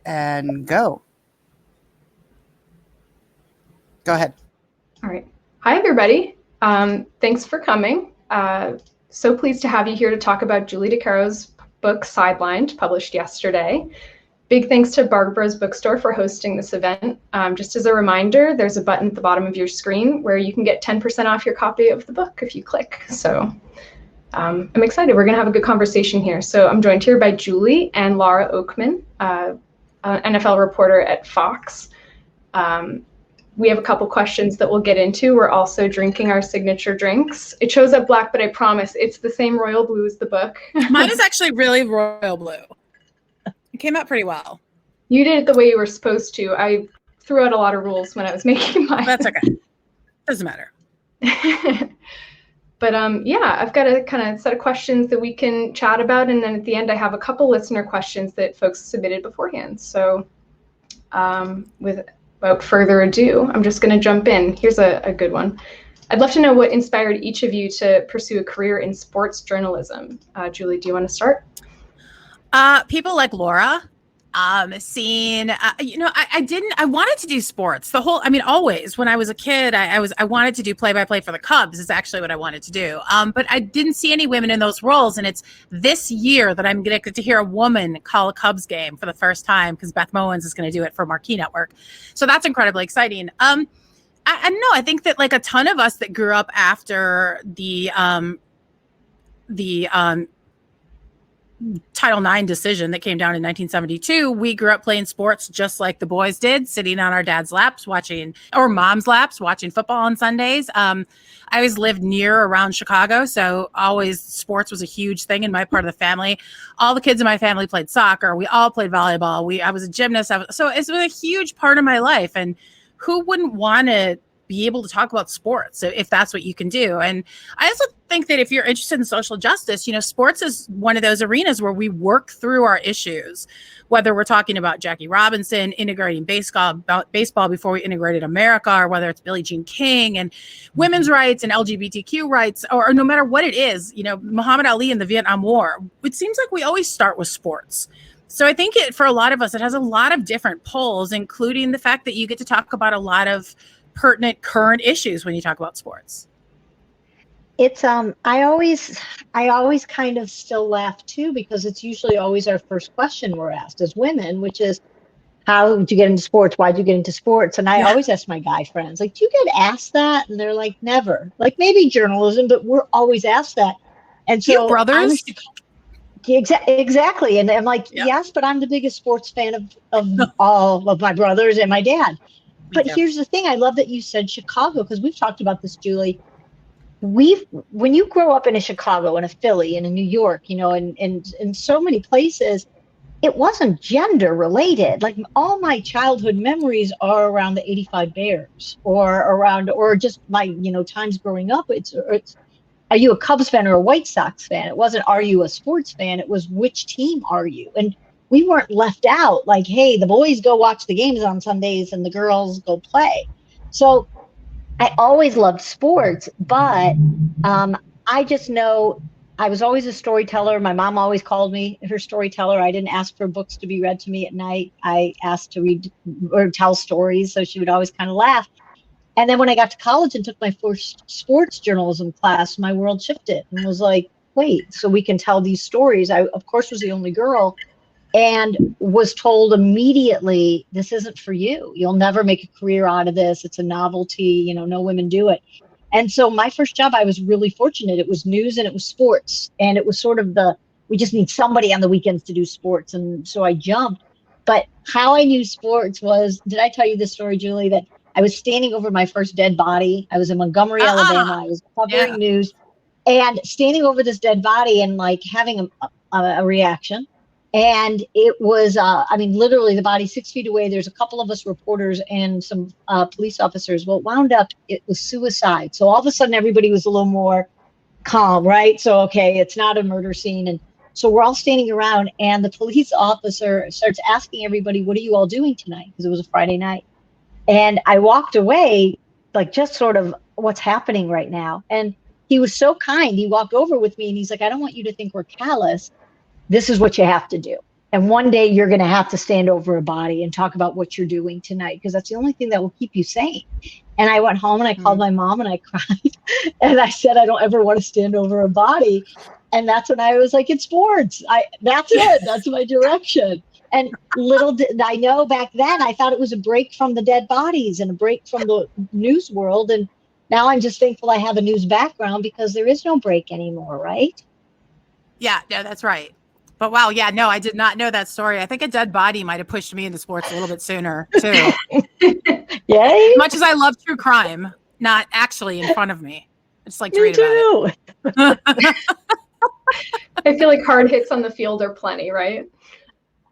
And go. Go ahead. All right. Hi, everybody. Thanks for coming. So pleased to have you here to talk about Julie DiCaro's book, Sidelined, published yesterday. Big thanks to Barbara's Bookstore for hosting this event. Just as a reminder, there's a button at the bottom of your screen where you can get 10% off your copy of the book if you click. So I'm excited. We're going to have a good conversation here. So I'm joined here by Julie and Laura Oakman, an NFL reporter at Fox. We have a couple questions that we'll get into. We're also drinking our signature drinks. It shows up black, but I promise it's the same royal blue as the book. Mine is actually really royal blue. It came out pretty well. You did it the way you were supposed to. I threw out a lot of rules when I was making mine. That's okay. Doesn't matter. But yeah, I've got a kind of set of questions that we can chat about. And then at the end, I have a couple listener questions that folks submitted beforehand. So without further ado, I'm just going to jump in. Here's a good one. I'd love to know what inspired each of you to pursue a career in sports journalism. Julie, do you want to start? People like Laura, I wanted to do sports always when I was a kid, I wanted to do play-by-play for the Cubs is actually what I wanted to do. But I didn't see any women in those roles. And it's this year that I'm going to get to hear a woman call a Cubs game for the first time because Beth Mowins is going to do it for Marquee Network. So that's incredibly exciting. I think that like a ton of us that grew up after the Title IX decision that came down in 1972, we grew up playing sports just like the boys did, sitting on our dad's laps or mom's laps watching football on Sundays. I always lived near around Chicago, so always sports was a huge thing in my part of the family. All the kids in my family played soccer. We all played volleyball. I was a gymnast. So it was a huge part of my life. And who wouldn't want to be able to talk about sports if that's what you can do? And I also think that if you're interested in social justice, sports is one of those arenas where we work through our issues, whether we're talking about Jackie Robinson integrating baseball before we integrated America, or whether it's Billie Jean King and women's rights and LGBTQ rights, or no matter what it is, Muhammad Ali in the Vietnam War. It seems like we always start with sports. So I think for a lot of us, it has a lot of different pulls, including the fact that you get to talk about a lot of pertinent current issues when you talk about sports. It's I always kind of still laugh too, because it's usually always our first question we're asked as women, which is, how did you get into sports? Why did you get into sports? And I always ask my guy friends, like, do you get asked that? And they're like, never. Like, maybe journalism, but we're always asked that. And so, you brothers? Exactly. And I'm like, yes, but I'm the biggest sports fan of all of my brothers and my dad. But here's the thing. I love that you said Chicago, because we've talked about this, Julie. When you grow up in a Chicago and a Philly and a New York, and in so many places, it wasn't gender related. Like, all my childhood memories are around the '85 Bears or just my, times growing up. It's are you a Cubs fan or a White Sox fan? It wasn't, are you a sports fan? It was, which team are you? And we weren't left out like, hey, the boys go watch the games on Sundays and the girls go play. So I always loved sports, but I just know I was always a storyteller. My mom always called me her storyteller. I didn't ask for books to be read to me at night. I asked to read or tell stories. So she would always kind of laugh. And then when I got to college and took my first sports journalism class, my world shifted and was like, wait, so we can tell these stories. I, of course, was the only girl, and was told immediately, this isn't for you. You'll never make a career out of this. It's a novelty. No women do it. And so my first job, I was really fortunate. It was news and it was sports. And it was sort of we just need somebody on the weekends to do sports. And so I jumped. But how I knew sports was, did I tell you this story, Julie, that I was standing over my first dead body? I was in Montgomery, Alabama. I was covering news and standing over this dead body and like having a reaction. And it was, literally the body 6 feet away. There's a couple of us reporters and some police officers. Well, it wound up, it was suicide. So all of a sudden, everybody was a little more calm, right? So, okay, it's not a murder scene. And so we're all standing around, and the police officer starts asking everybody, what are you all doing tonight? Because it was a Friday night. And I walked away, like, just sort of, what's happening right now? And he was so kind. He walked over with me, and he's like, I don't want you to think we're callous. This is what you have to do. And one day you're going to have to stand over a body and talk about what you're doing tonight, because that's the only thing that will keep you sane. And I went home and I called my mom and I cried. And I said, I don't ever want to stand over a body. And that's when I was like, it's sports. That's it. That's my direction. And little did I know back then, I thought it was a break from the dead bodies and a break from the news world. And now I'm just thankful I have a news background, because there is no break anymore, right? Yeah, that's right. But wow, yeah, no, I did not know that story. I think a dead body might have pushed me into sports a little bit sooner too. Yay! Much as I love true crime, not actually in front of me. I just like to read about it. I feel like hard hits on the field are plenty, right?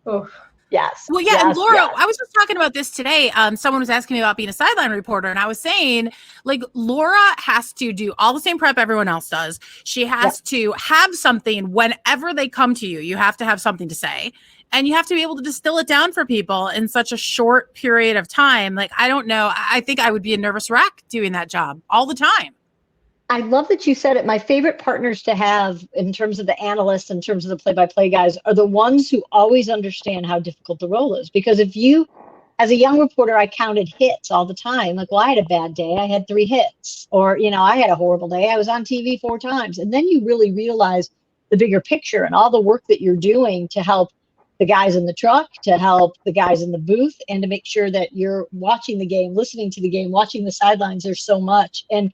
Oh. Yes. Well, yeah, yes, and Laura, yes. I was just talking about this today. Someone was asking me about being a sideline reporter, and I was saying, like, Laura has to do all the same prep everyone else does. She has to have something whenever they come to you. You have to have something to say, and you have to be able to distill it down for people in such a short period of time. Like, I don't know. I think I would be a nervous wreck doing that job all the time. I love that you said it. My favorite partners to have in terms of the analysts, in terms of the play-by-play guys, are the ones who always understand how difficult the role is. Because if you, as a young reporter, I counted hits all the time. Like, well, I had a bad day. I had 3 hits. Or, I had a horrible day. I was on TV 4 times. And then you really realize the bigger picture and all the work that you're doing to help the guys in the truck, to help the guys in the booth, and to make sure that you're watching the game, listening to the game, watching the sidelines. There's so much. And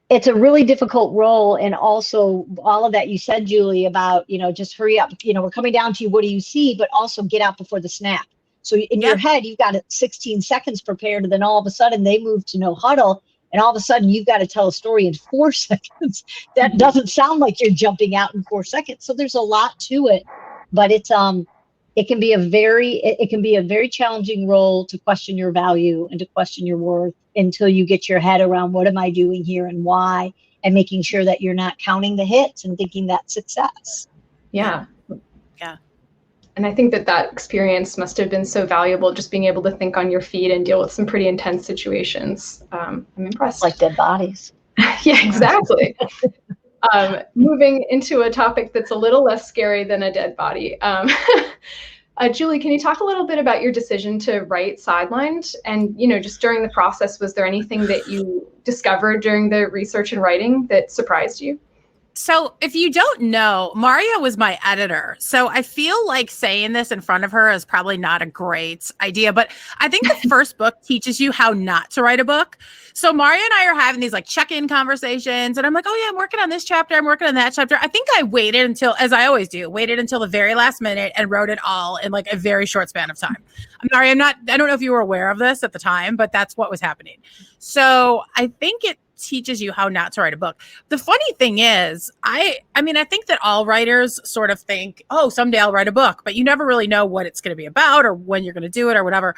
it's a really difficult role. And also all of that you said, Julie, about, just hurry up, we're coming down to you. What do you see? But also get out before the snap. So in your head, you've got 16 seconds prepared. And then all of a sudden they move to no huddle. And all of a sudden you've got to tell a story in 4 seconds. That doesn't sound like you're jumping out in 4 seconds. So there's a lot to it, but it can be a very challenging role to question your value and to question your worth until you get your head around what am I doing here and why, and making sure that you're not counting the hits and thinking that's success. Yeah. Yeah. And I think that experience must have been so valuable, just being able to think on your feet and deal with some pretty intense situations. I'm impressed. Like dead bodies. Yeah, exactly. Moving into a topic that's a little less scary than a dead body. Julie, can you talk a little bit about your decision to write Sidelined? And, just during the process, was there anything that you discovered during the research and writing that surprised you? So if you don't know, Maria was my editor. So I feel like saying this in front of her is probably not a great idea, but I think the first book teaches you how not to write a book. So Maria and I are having these like check-in conversations, and I'm like, oh yeah, I'm working on this chapter. I'm working on that chapter. I think I waited until, as I always do, the very last minute and wrote it all in like a very short span of time. Maria, I don't know if you were aware of this at the time, but that's what was happening. So I think it teaches you how not to write a book. The funny thing is, I think that all writers sort of think, oh, someday I'll write a book, but you never really know what it's going to be about or when you're going to do it or whatever.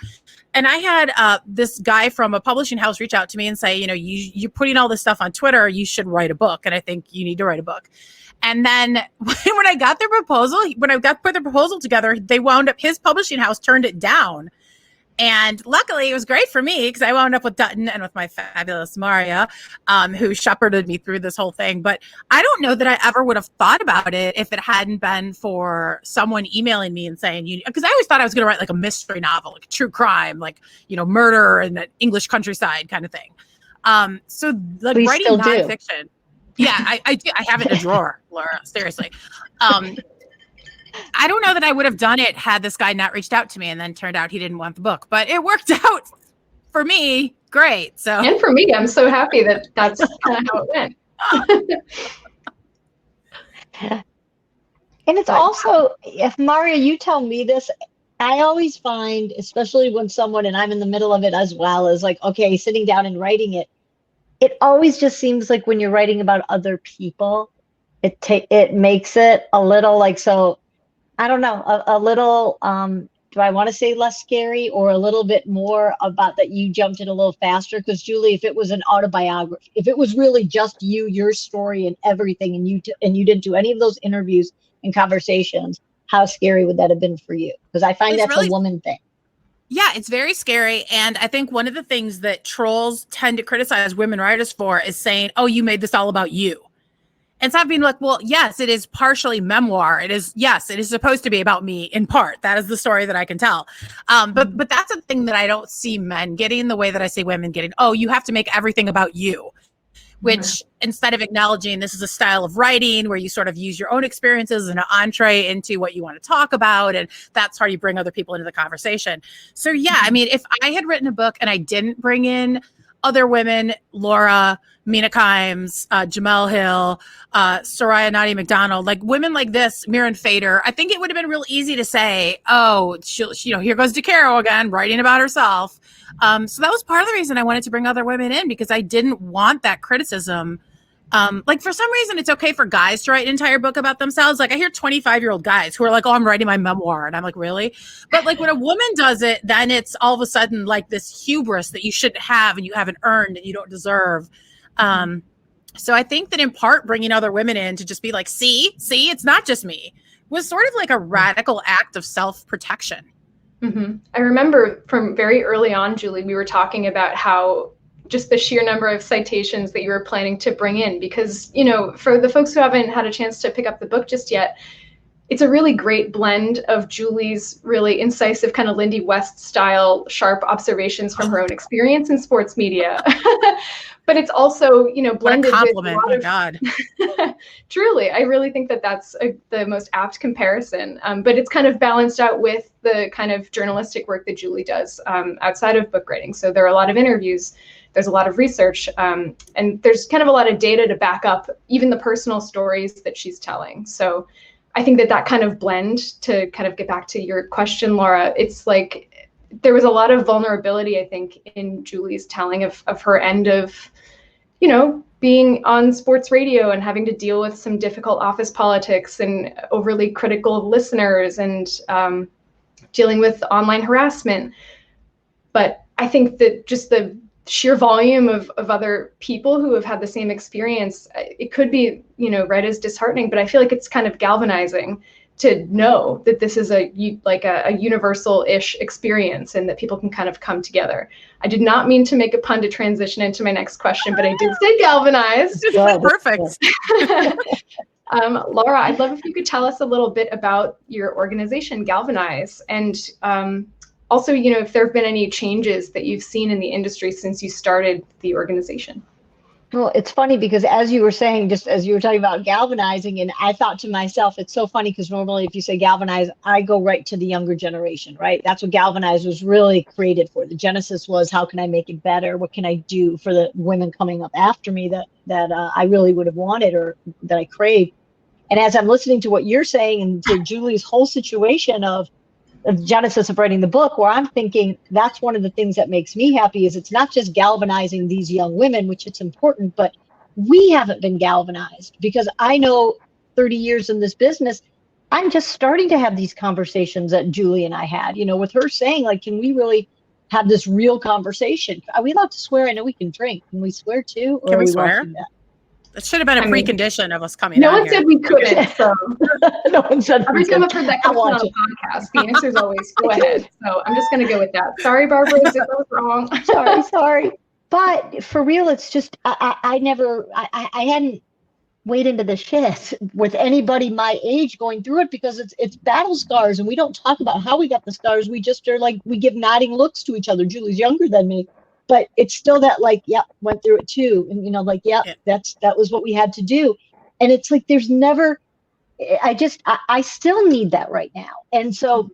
And I had this guy from a publishing house reach out to me and say, you're putting all this stuff on Twitter, you should write a book. And I think you need to write a book. And then when I got their proposal, put the proposal together, they wound up, his publishing house turned it down. And luckily, it was great for me because I wound up with Dutton and with my fabulous Maria, who shepherded me through this whole thing. But I don't know that I ever would have thought about it if it hadn't been for someone emailing me and saying, because I always thought I was going to write like a mystery novel, like true crime, like, murder in the English countryside kind of thing. So like We writing still do. nonfiction. Yeah, I do. I have it in a drawer, Laura, seriously. I don't know that I would have done it had this guy not reached out to me, and then turned out he didn't want the book, but it worked out for me. Great. So, and for me, I'm so happy that that's kind of how it went. And it's also, if Maria, you tell me this, I always find, especially when someone, and I'm in the middle of it as well, is like, okay, sitting down and writing it, it always just seems like when you're writing about other people, it makes it a little like, so I don't know, a little, do I want to say less scary, or a little bit more about that you jumped in a little faster? Because Julie, if it was an autobiography, if it was really just you, your story and everything, and you didn't do any of those interviews and conversations, how scary would that have been for you? Because I find that's really a woman thing. Yeah, it's very scary. And I think one of the things that trolls tend to criticize women writers for is saying, oh, you made this all about you. And stop being like, well, yes, it is partially memoir. It is supposed to be about me in part. That is the story that I can tell. But that's a thing that I don't see men getting the way that I see women getting. Oh, you have to make everything about you, which instead of acknowledging this is a style of writing where you sort of use your own experiences as an entree into what you want to talk about. And that's how you bring other people into the conversation. So yeah, I mean, if I had written a book and I didn't bring in other women, Laura, Mina Kimes, Jamel Hill, Soraya Nadi McDonald, like women like this, Mirren Fader, I think it would have been real easy to say, oh, she, here goes DiCaro again, writing about herself. So that was part of the reason I wanted to bring other women in, because I didn't want that criticism. Like for some reason, it's okay for guys to write an entire book about themselves. Like I hear 25-year-old guys who are like, oh, I'm writing my memoir. And I'm like, really? But like when a woman does it, then it's all of a sudden like this hubris that you shouldn't have and you haven't earned and you don't deserve. So I think that in part bringing other women in to just be like, see, it's not just me, was sort of like a radical act of self-protection. I remember from very early on, Julie, we were talking about how just the sheer number of citations that you were planning to bring in, because, you know, for the folks who haven't had a chance to pick up the book just yet, it's a really great blend of Julie's really incisive kind of Lindy West style, sharp observations from her own experience in sports media. But it's also, you know, blended what a compliment. with a lot of, my God. Truly, I really think that that's the most apt comparison. But it's kind of balanced out with the kind of journalistic work that Julie does outside of book writing. So there are a lot of interviews, there's a lot of research, and there's kind of a lot of data to back up even the personal stories that she's telling. So I think that kind of blend, to kind of get back to your question, Laura, it's like there was a lot of vulnerability, I think, in Julie's telling of her end of, you know, being on sports radio and having to deal with some difficult office politics and overly critical listeners and dealing with online harassment. But I think that just the sheer volume of other people who have had the same experience, it could be, you know, read as disheartening, but I feel like it's kind of galvanizing to know that this is a universal-ish experience and that people can kind of come together. I did not mean to make a pun to transition into my next question, but I did say galvanized. Perfect. Laura, I'd love if you could tell us a little bit about your organization, Galvanize, and also, you know, if there have been any changes that you've seen in the industry since you started the organization. Well, it's funny because as you were saying, just as you were talking about galvanizing, and I thought to myself, it's so funny because normally if you say galvanize, I go right to the younger generation, right? That's what Galvanize was really created for. The genesis was, how can I make it better? What can I do for the women coming up after me that I really would have wanted or that I craved? And as I'm listening to what you're saying and to Julie's whole situation of the genesis of writing the book, where I'm thinking that's one of the things that makes me happy, is it's not just galvanizing these young women, which it's important, but we haven't been galvanized, because I know 30 years in this business, I'm just starting to have these conversations that Julie and I had, you know, with her saying, like, can we really have this real conversation? Are we allowed to swear? I know we can drink. Can we swear too? Or can we swear? That should have been a precondition of us coming no on one here. said we couldn't. So no one said every time I've heard that question on a podcast, the answer is always go ahead. So I'm just going to go with that. Sorry, Barbara, if I was wrong. sorry. But for real, it's just I hadn't waded into the shit with anybody my age going through it, because it's battle scars, and we don't talk about how we got the scars. We just are like, we give nodding looks to each other. Julie's younger than me, but it's still that, like, yeah, went through it too. And, you know, like, yeah, that was what we had to do. And it's like, there's never, I still need that right now. And so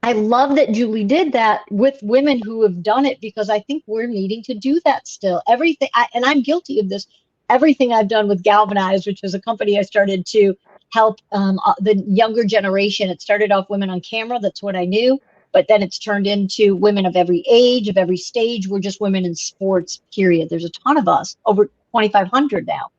I love that Julie did that with women who have done it, because I think we're needing to do that still. Everything, and I'm guilty of this, everything I've done with Galvanize, which is a company I started to help the younger generation. It started off women on camera. That's what I knew. But then it's turned into women of every age, of every stage. We're just women in sports, period. There's a ton of us, over 2,500 now.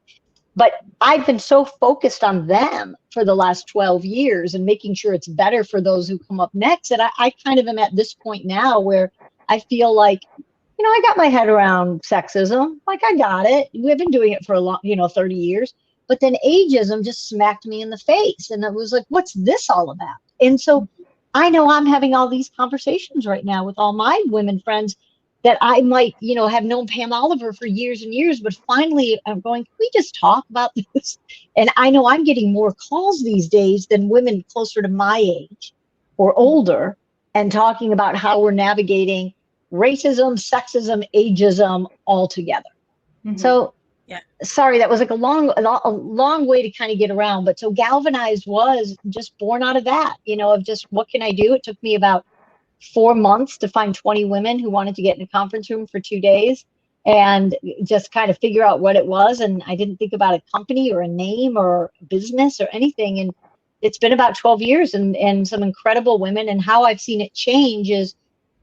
But I've been so focused on them for the last 12 years and making sure it's better for those who come up next. And I kind of am at this point now where I feel like, you know, I got my head around sexism. Like, I got it. We've been doing it for a long, 30 years. But then ageism just smacked me in the face. And it was like, what's this all about? And so I know I'm having all these conversations right now with all my women friends, that I might, have known Pam Oliver for years and years, but finally I'm going, can we just talk about this? And I know I'm getting more calls these days than women closer to my age or older, and talking about how we're navigating racism, sexism, ageism all together. Mm-hmm. So, yeah, sorry, that was like a long way to kind of get around. But so Galvanized was just born out of that, of just, what can I do? It took me about 4 months to find 20 women who wanted to get in a conference room for 2 days and just kind of figure out what it was. And I didn't think about a company or a name or a business or anything. And it's been about 12 years and some incredible women. And how I've seen it change is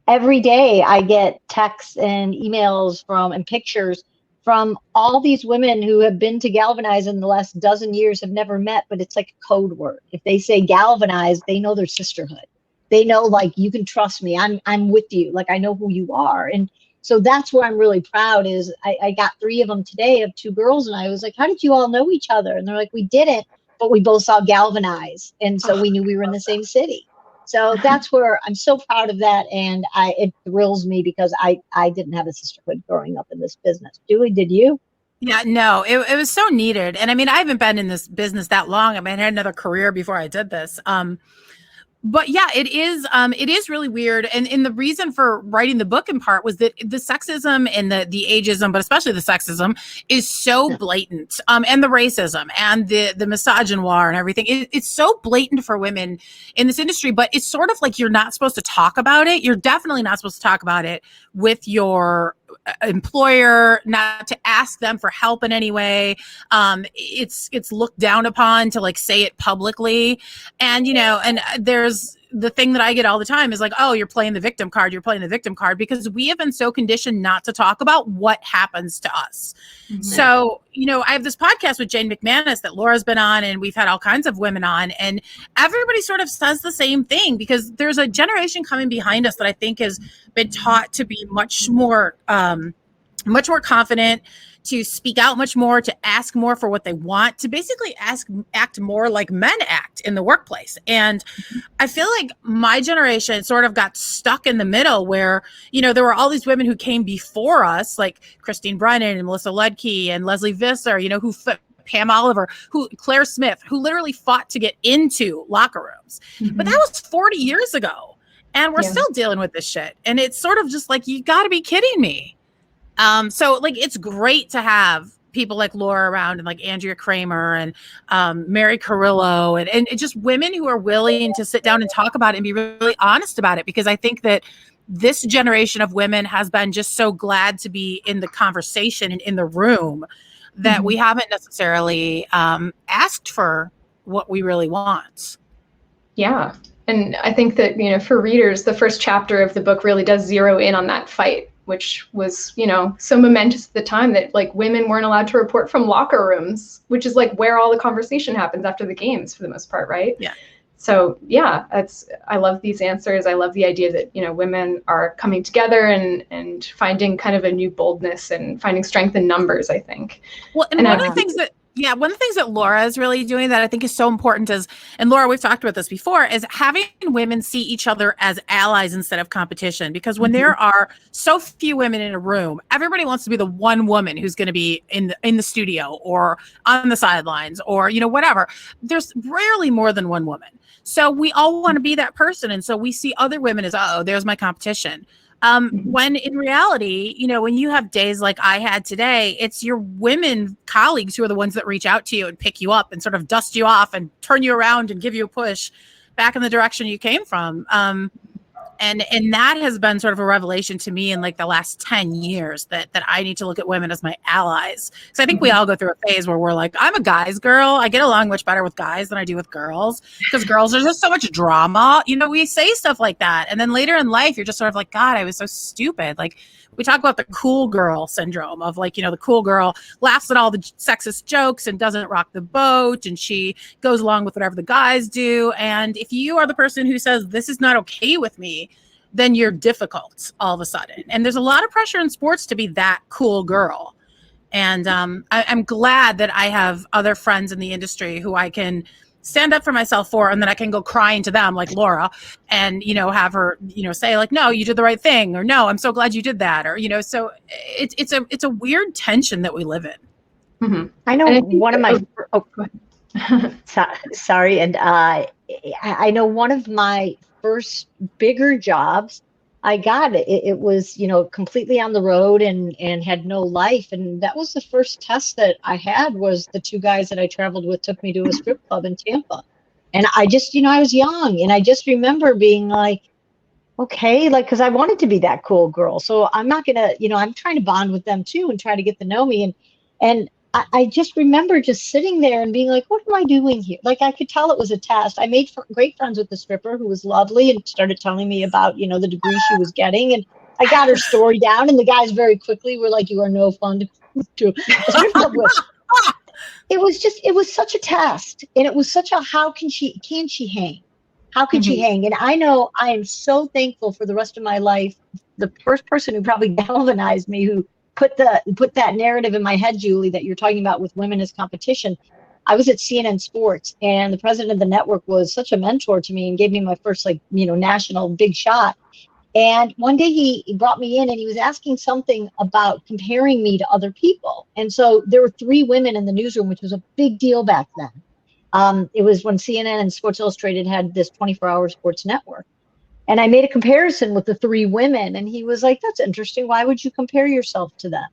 every day I get texts and emails and pictures from all these women who have been to Galvanize in the last dozen years, have never met, but it's like a code word. If they say Galvanize, they know their sisterhood. They know, like, you can trust me. I'm with you. Like, I know who you are. And so that's where I'm really proud is I got 3 of them today, of 2 girls. And I was like, how did you all know each other? And they're like, we didn't, but we both saw Galvanize. And so we knew we were in the same city. So that's where I'm so proud of that. And it thrills me because I didn't have a sisterhood growing up in this business. Julie, did you? Yeah, no, it was so needed. And I mean, I haven't been in this business that long. I mean, I had another career before I did this. But yeah, it is really weird. And the reason for writing the book in part was that the sexism and the ageism, but especially the sexism, is so blatant. And the racism and the misogynoir and everything. It's so blatant for women in this industry, but it's sort of like you're not supposed to talk about it. You're definitely not supposed to talk about it with your employer, not to ask them for help in any way. It's looked down upon to like say it publicly. And, and there's the thing that I get all the time is like, oh, you're playing the victim card, because we have been so conditioned not to talk about what happens to us. Mm-hmm. So, I have this podcast with Jane McManus that Laura's been on, and we've had all kinds of women on, and everybody sort of says the same thing, because there's a generation coming behind us that I think has been taught to be much more confident, to speak out much more, to ask more for what they want, to basically act more like men act in the workplace. And I feel like my generation sort of got stuck in the middle where, there were all these women who came before us, like Christine Brennan and Melissa Ludke and Leslie Visser, who Pam Oliver, Claire Smith, who literally fought to get into locker rooms. Mm-hmm. But that was 40 years ago. And we're still dealing with this shit. And it's sort of just like, you got to be kidding me. So like, it's great to have people like Laura around and like Andrea Kramer and Mary Carrillo and just women who are willing to sit down and talk about it and be really honest about it. Because I think that this generation of women has been just so glad to be in the conversation and in the room that mm-hmm. we haven't necessarily asked for what we really want. Yeah. And I think that, for readers, the first chapter of the book really does zero in on that fight, which was, so momentous at the time that like women weren't allowed to report from locker rooms, which is like where all the conversation happens after the games for the most part, right? Yeah. So yeah, I love these answers. I love the idea that, women are coming together and finding kind of a new boldness and finding strength in numbers, I think. Well, and one of the things that Laura is really doing that I think is so important is, and Laura, we've talked about this before, is having women see each other as allies instead of competition. Because when mm-hmm. there are so few women in a room, everybody wants to be the one woman who's going to be in the studio or on the sidelines or, whatever. There's rarely more than one woman. So we all want to be that person. And so we see other women as, oh, there's my competition. When in reality, when you have days like I had today, it's your women colleagues who are the ones that reach out to you and pick you up and sort of dust you off and turn you around and give you a push back in the direction you came from. And that has been sort of a revelation to me in like the last 10 years that I need to look at women as my allies. Because I think we all go through a phase where we're like, I'm a guy's girl. I get along much better with guys than I do with girls because girls, there's just so much drama. We say stuff like that. And then later in life, you're just sort of like, God, I was so stupid. Like we talk about the cool girl syndrome of like, the cool girl laughs at all the sexist jokes and doesn't rock the boat. And she goes along with whatever the guys do. And if you are the person who says, this is not okay with me, then you're difficult all of a sudden. And there's a lot of pressure in sports to be that cool girl. And I'm glad that I have other friends in the industry who I can stand up for myself for, and then I can go crying to them like Laura and, have her, say like, no, you did the right thing, or no, I'm so glad you did that. Or, so it's a weird tension that we live in. Mm-hmm. I know one of my, go ahead. sorry. And I know one of my first bigger jobs, I got it. It was, completely on the road and had no life. And that was the first test that I had, was the two guys that I traveled with took me to a strip club in Tampa. And I just, I was young, and I just remember being like, okay, like, because I wanted to be that cool girl. So I'm not going to, I'm trying to bond with them too and try to get to know me. And I just remember just sitting there and being like, what am I doing here? Like, I could tell it was a test. I made great friends with the stripper, who was lovely and started telling me about, the degree she was getting. And I got her story down, and the guys very quickly were like, you are no fun to a strip club with. It was such a test. And it was such a, can she hang? How can she hang? And I know I am so thankful for the rest of my life. The first person who probably galvanized me, who put that narrative in my head, Julie, that you're talking about with women as competition. I was at CNN Sports, and the president of the network was such a mentor to me and gave me my first, national big shot. And one day he brought me in, and he was asking something about comparing me to other people. And so there were 3 women in the newsroom, which was a big deal back then. It was when CNN and Sports Illustrated had this 24-hour sports network. And I made a comparison with the 3 women, and he was like, that's interesting. Why would you compare yourself to them?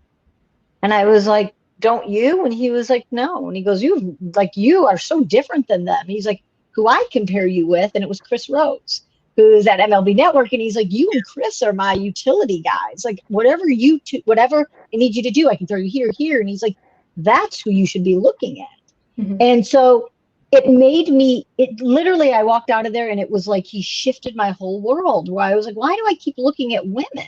And I was like, don't you? And he was like, no. And he goes, you are so different than them. He's like, who I compare you with? And it was Chris Rose, who's at MLB Network. And he's like, you and Chris are my utility guys. Like, whatever I need you to do, I can throw you here. And he's like, that's who you should be looking at. Mm-hmm. And so literally, I walked out of there, and it was like he shifted my whole world, where I was like, why do I keep looking at women?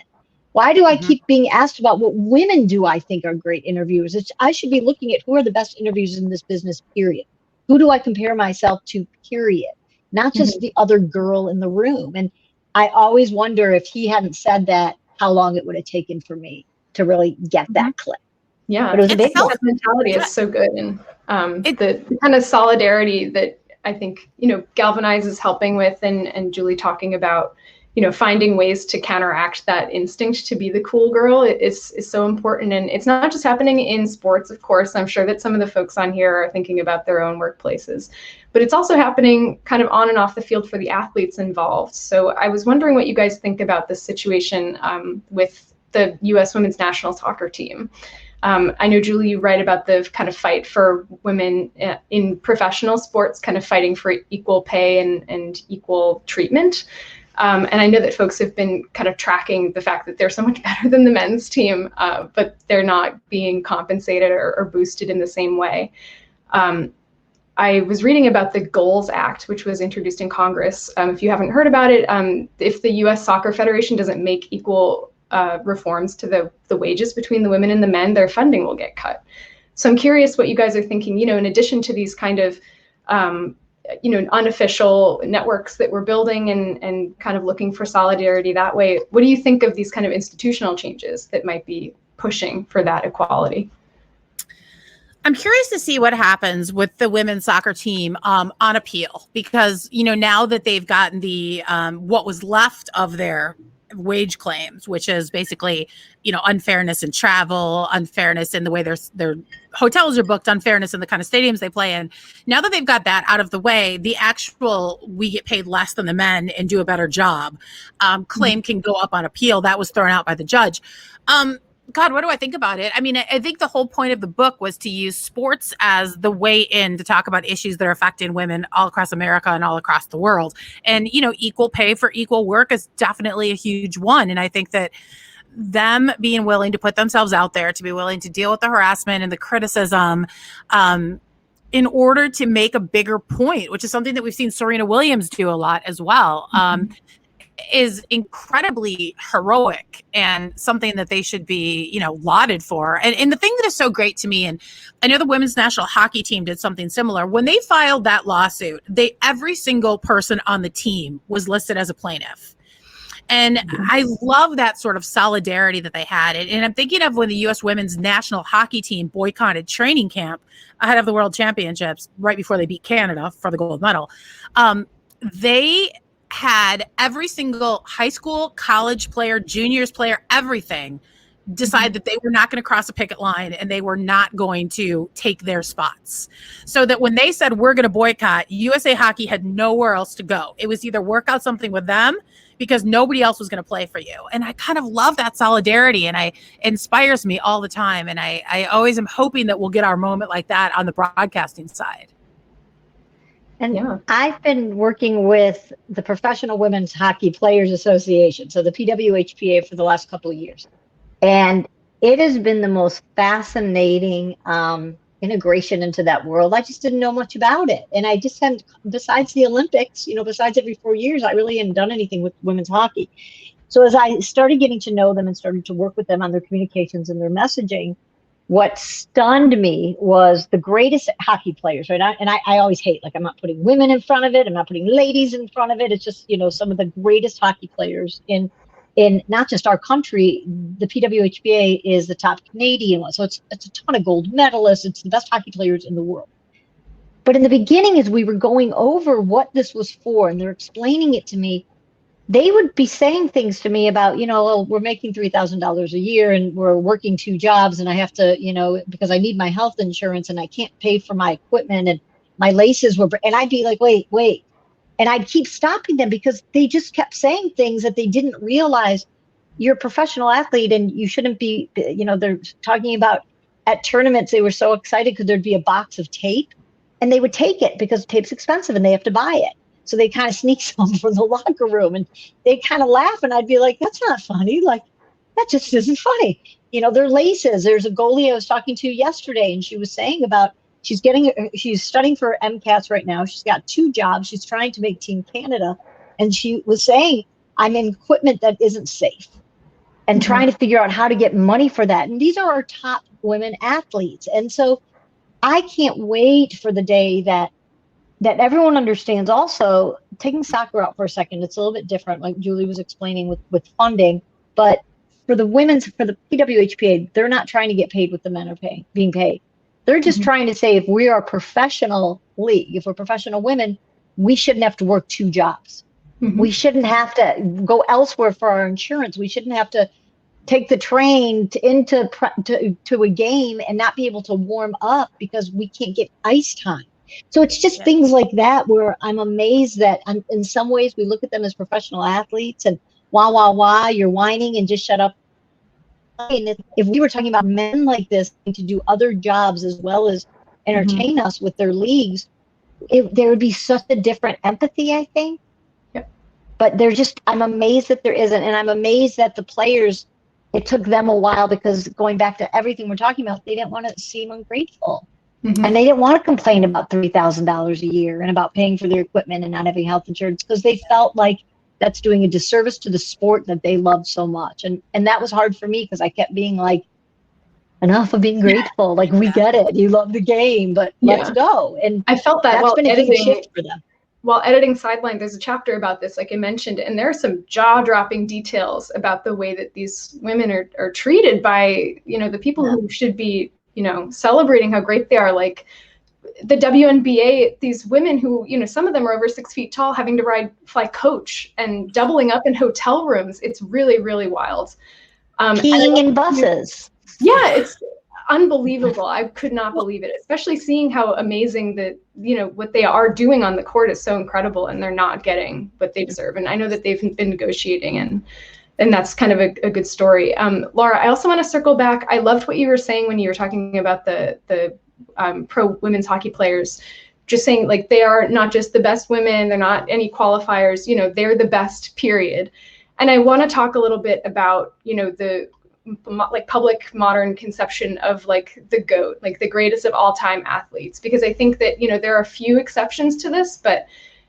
Why do I keep being asked about what women do I think are great interviewers? I should be looking at who are the best interviewers in this business, period. Who do I compare myself to, period? Not just the other girl in the room. And I always wonder, if he hadn't said that, how long it would have taken for me to really get that click. Yeah, but it was a big one. That mentality is so good. And the kind of solidarity that I think, galvanizes helping with, and Julie talking about, finding ways to counteract that instinct to be the cool girl is so important. And it's not just happening in sports, of course. I'm sure that some of the folks on here are thinking about their own workplaces, but it's also happening kind of on and off the field for the athletes involved. So I was wondering what you guys think about this situation with the U.S. women's national soccer team. I know, Julie, you write about the kind of fight for women in professional sports, kind of fighting for equal pay and equal treatment. And I know that folks have been kind of tracking the fact that they're so much better than the men's team, but they're not being compensated or boosted in the same way. I was reading about the Goals Act, which was introduced in Congress. If you haven't heard about it, if the U.S. Soccer Federation doesn't make equal reforms to the wages between the women and the men, their funding will get cut. So I'm curious what you guys are thinking, in addition to these kind of, unofficial networks that we're building and kind of looking for solidarity that way. What do you think of these kind of institutional changes that might be pushing for that equality? I'm curious to see what happens with the women's soccer team on appeal, because, now that they've gotten the what was left of their wage claims, which is basically, unfairness in travel, unfairness in the way their hotels are booked, unfairness in the kind of stadiums they play in. Now that they've got that out of the way, the actual we get paid less than the men and do a better job claim can go up on appeal. That was thrown out by the judge. God, what do I think about it? I mean, I think the whole point of the book was to use sports as the way in to talk about issues that are affecting women all across America and all across the world. And, equal pay for equal work is definitely a huge one. And I think that them being willing to put themselves out there, to be willing to deal with the harassment and the criticism, in order to make a bigger point, which is something that we've seen Serena Williams do a lot as well, is incredibly heroic and something that they should be, lauded for. And the thing that is so great to me, and I know the women's national hockey team did something similar. When they filed that lawsuit, every single person on the team was listed as a plaintiff. And I love that sort of solidarity that they had. And I'm thinking of when the U.S. women's national hockey team boycotted training camp ahead of the World Championships right before they beat Canada for the gold medal. They had every single high school, college player, juniors player, everything decide that they were not going to cross a picket line and they were not going to take their spots. So that when they said we're going to boycott, USA Hockey had nowhere else to go. It was either work out something with them because nobody else was going to play for you. And I kind of love that solidarity, and it inspires me all the time. And I always am hoping that we'll get our moment like that on the broadcasting side. And I've been working with the Professional Women's Hockey Players Association, so the PWHPA, for the last couple of years. And it has been the most fascinating integration into that world. I just didn't know much about it. And I just hadn't, besides the Olympics, besides every 4 years, I really hadn't done anything with women's hockey. So as I started getting to know them and started to work with them on their communications and their messaging, what stunned me was the greatest hockey players, right? I always hate, like, I'm not putting women in front of it. I'm not putting ladies in front of it. It's just, some of the greatest hockey players in not just our country. The PWHPA is the top Canadian one. So it's a ton of gold medalists. It's the best hockey players in the world. But in the beginning, as we were going over what this was for, and they're explaining it to me, they would be saying things to me about, we're making $3,000 a year and we're working 2 jobs and I have to, because I need my health insurance and I can't pay for my equipment and my laces were, and I'd be like, wait. And I'd keep stopping them because they just kept saying things that they didn't realize. You're a professional athlete and you shouldn't be, they're talking about at tournaments, they were so excited because there'd be a box of tape and they would take it because tape's expensive and they have to buy it. So they kind of sneak some from the locker room and they kind of laugh. And I'd be like, that's not funny. Like, that just isn't funny. Their laces. There's a goalie I was talking to yesterday and she was saying about, she's studying for MCAS right now. She's got 2 jobs. She's trying to make Team Canada. And she was saying, I'm in equipment that isn't safe and trying to figure out how to get money for that. And these are our top women athletes. And so I can't wait for the day that everyone understands. Also, taking soccer out for a second, it's a little bit different, like Julie was explaining with funding. But for the PWHPA, they're not trying to get paid what the men are being paid. They're just trying to say, if we are a professional league, if we're professional women, we shouldn't have to work 2 jobs. We shouldn't have to go elsewhere for our insurance. We shouldn't have to take the train to a game and not be able to warm up because we can't get ice time. So it's just things like that where I'm amazed that in some ways we look at them as professional athletes and wah, you're whining and just shut up. And if we were talking about men like this to do other jobs as well as entertain us with their leagues, there would be such a different empathy, I think. Yep. But I'm amazed that there isn't. And I'm amazed that the players, it took them a while because going back to everything we're talking about, they didn't want to seem ungrateful. And they didn't want to complain about $3,000 a year and about paying for their equipment and not having health insurance because they felt like that's doing a disservice to the sport that they loved so much. And that was hard for me because I kept being like, enough of being grateful. Like, we get it. You love the game, but let's go. And I felt that that's been a big shift for them. While editing Sideline, there's a chapter about this, like I mentioned, and there are some jaw-dropping details about the way that these women are treated by, the people who should be, celebrating how great they are. Like the WNBA, these women who, some of them are over 6 feet tall, having to fly coach and doubling up in hotel rooms. It's really, really wild. Peeing in buses. Yeah, it's unbelievable. I could not believe it, especially seeing how amazing what they are doing on the court is so incredible, and they're not getting what they deserve. And I know that they've been negotiating, and that's kind of a good story. Laura, I also want to circle back. I loved what you were saying when you were talking about the pro women's hockey players, just saying like they are not just the best women, they're not any qualifiers, they're the best, period. And I want to talk a little bit about, the like public modern conception of like the GOAT, like the greatest of all time athletes, because I think that, there are a few exceptions to this, but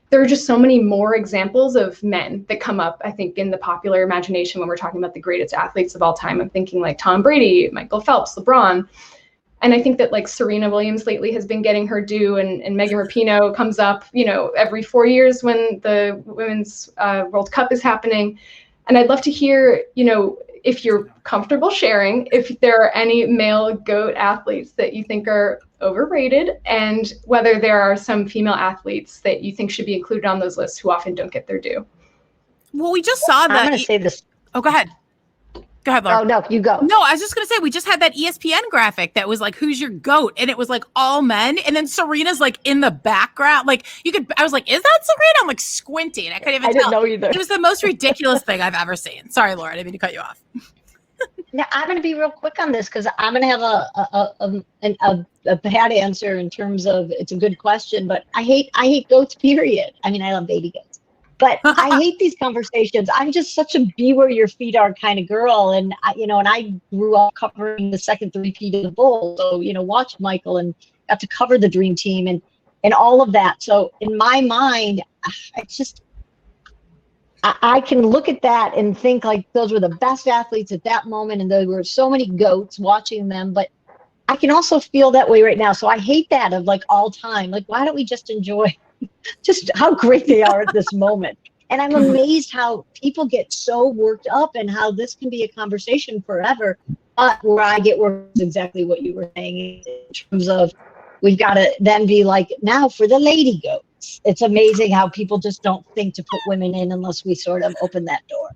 there are just so many more examples of men that come up, I think, in the popular imagination when we're talking about the greatest athletes of all time. I'm thinking like Tom Brady, Michael Phelps, LeBron. And I think that like Serena Williams lately has been getting her due, and Megan Rapinoe comes up, every 4 years when the Women's World Cup is happening. And I'd love to hear, if you're comfortable sharing, if there are any male GOAT athletes that you think are overrated, and whether there are some female athletes that you think should be included on those lists who often don't get their due. Well, we just saw that. I'm going to say this. Oh, go ahead. Go ahead, Laura. Oh, no, you go. No, I was just going to say, we just had that ESPN graphic that was like, who's your GOAT? And it was like all men. And then Serena's like in the background. Like I was like, is that Serena? I'm like squinting. I couldn't even tell. I didn't know either. It was the most ridiculous thing I've ever seen. Sorry, Laura, I didn't mean to cut you off. Now, I'm going to be real quick on this because I'm going to have a bad answer in terms of it's a good question, but I hate goats, period. I mean, I love baby goats. But I hate these conversations. I'm just such a be where your feet are kind of girl. And I grew up covering the second three-peat of the Bulls. So, watched Michael and got to cover the Dream Team and all of that. So in my mind, I can look at that and think like those were the best athletes at that moment. And there were so many goats watching them, but I can also feel that way right now. So I hate that of like all time. Like, why don't we just enjoy just how great they are at this moment? And I'm amazed how people get so worked up and how this can be a conversation forever. But where I get worked is exactly what you were saying in terms of we've got to then be like, now for the lady goats. It's amazing how people just don't think to put women in unless we sort of open that door.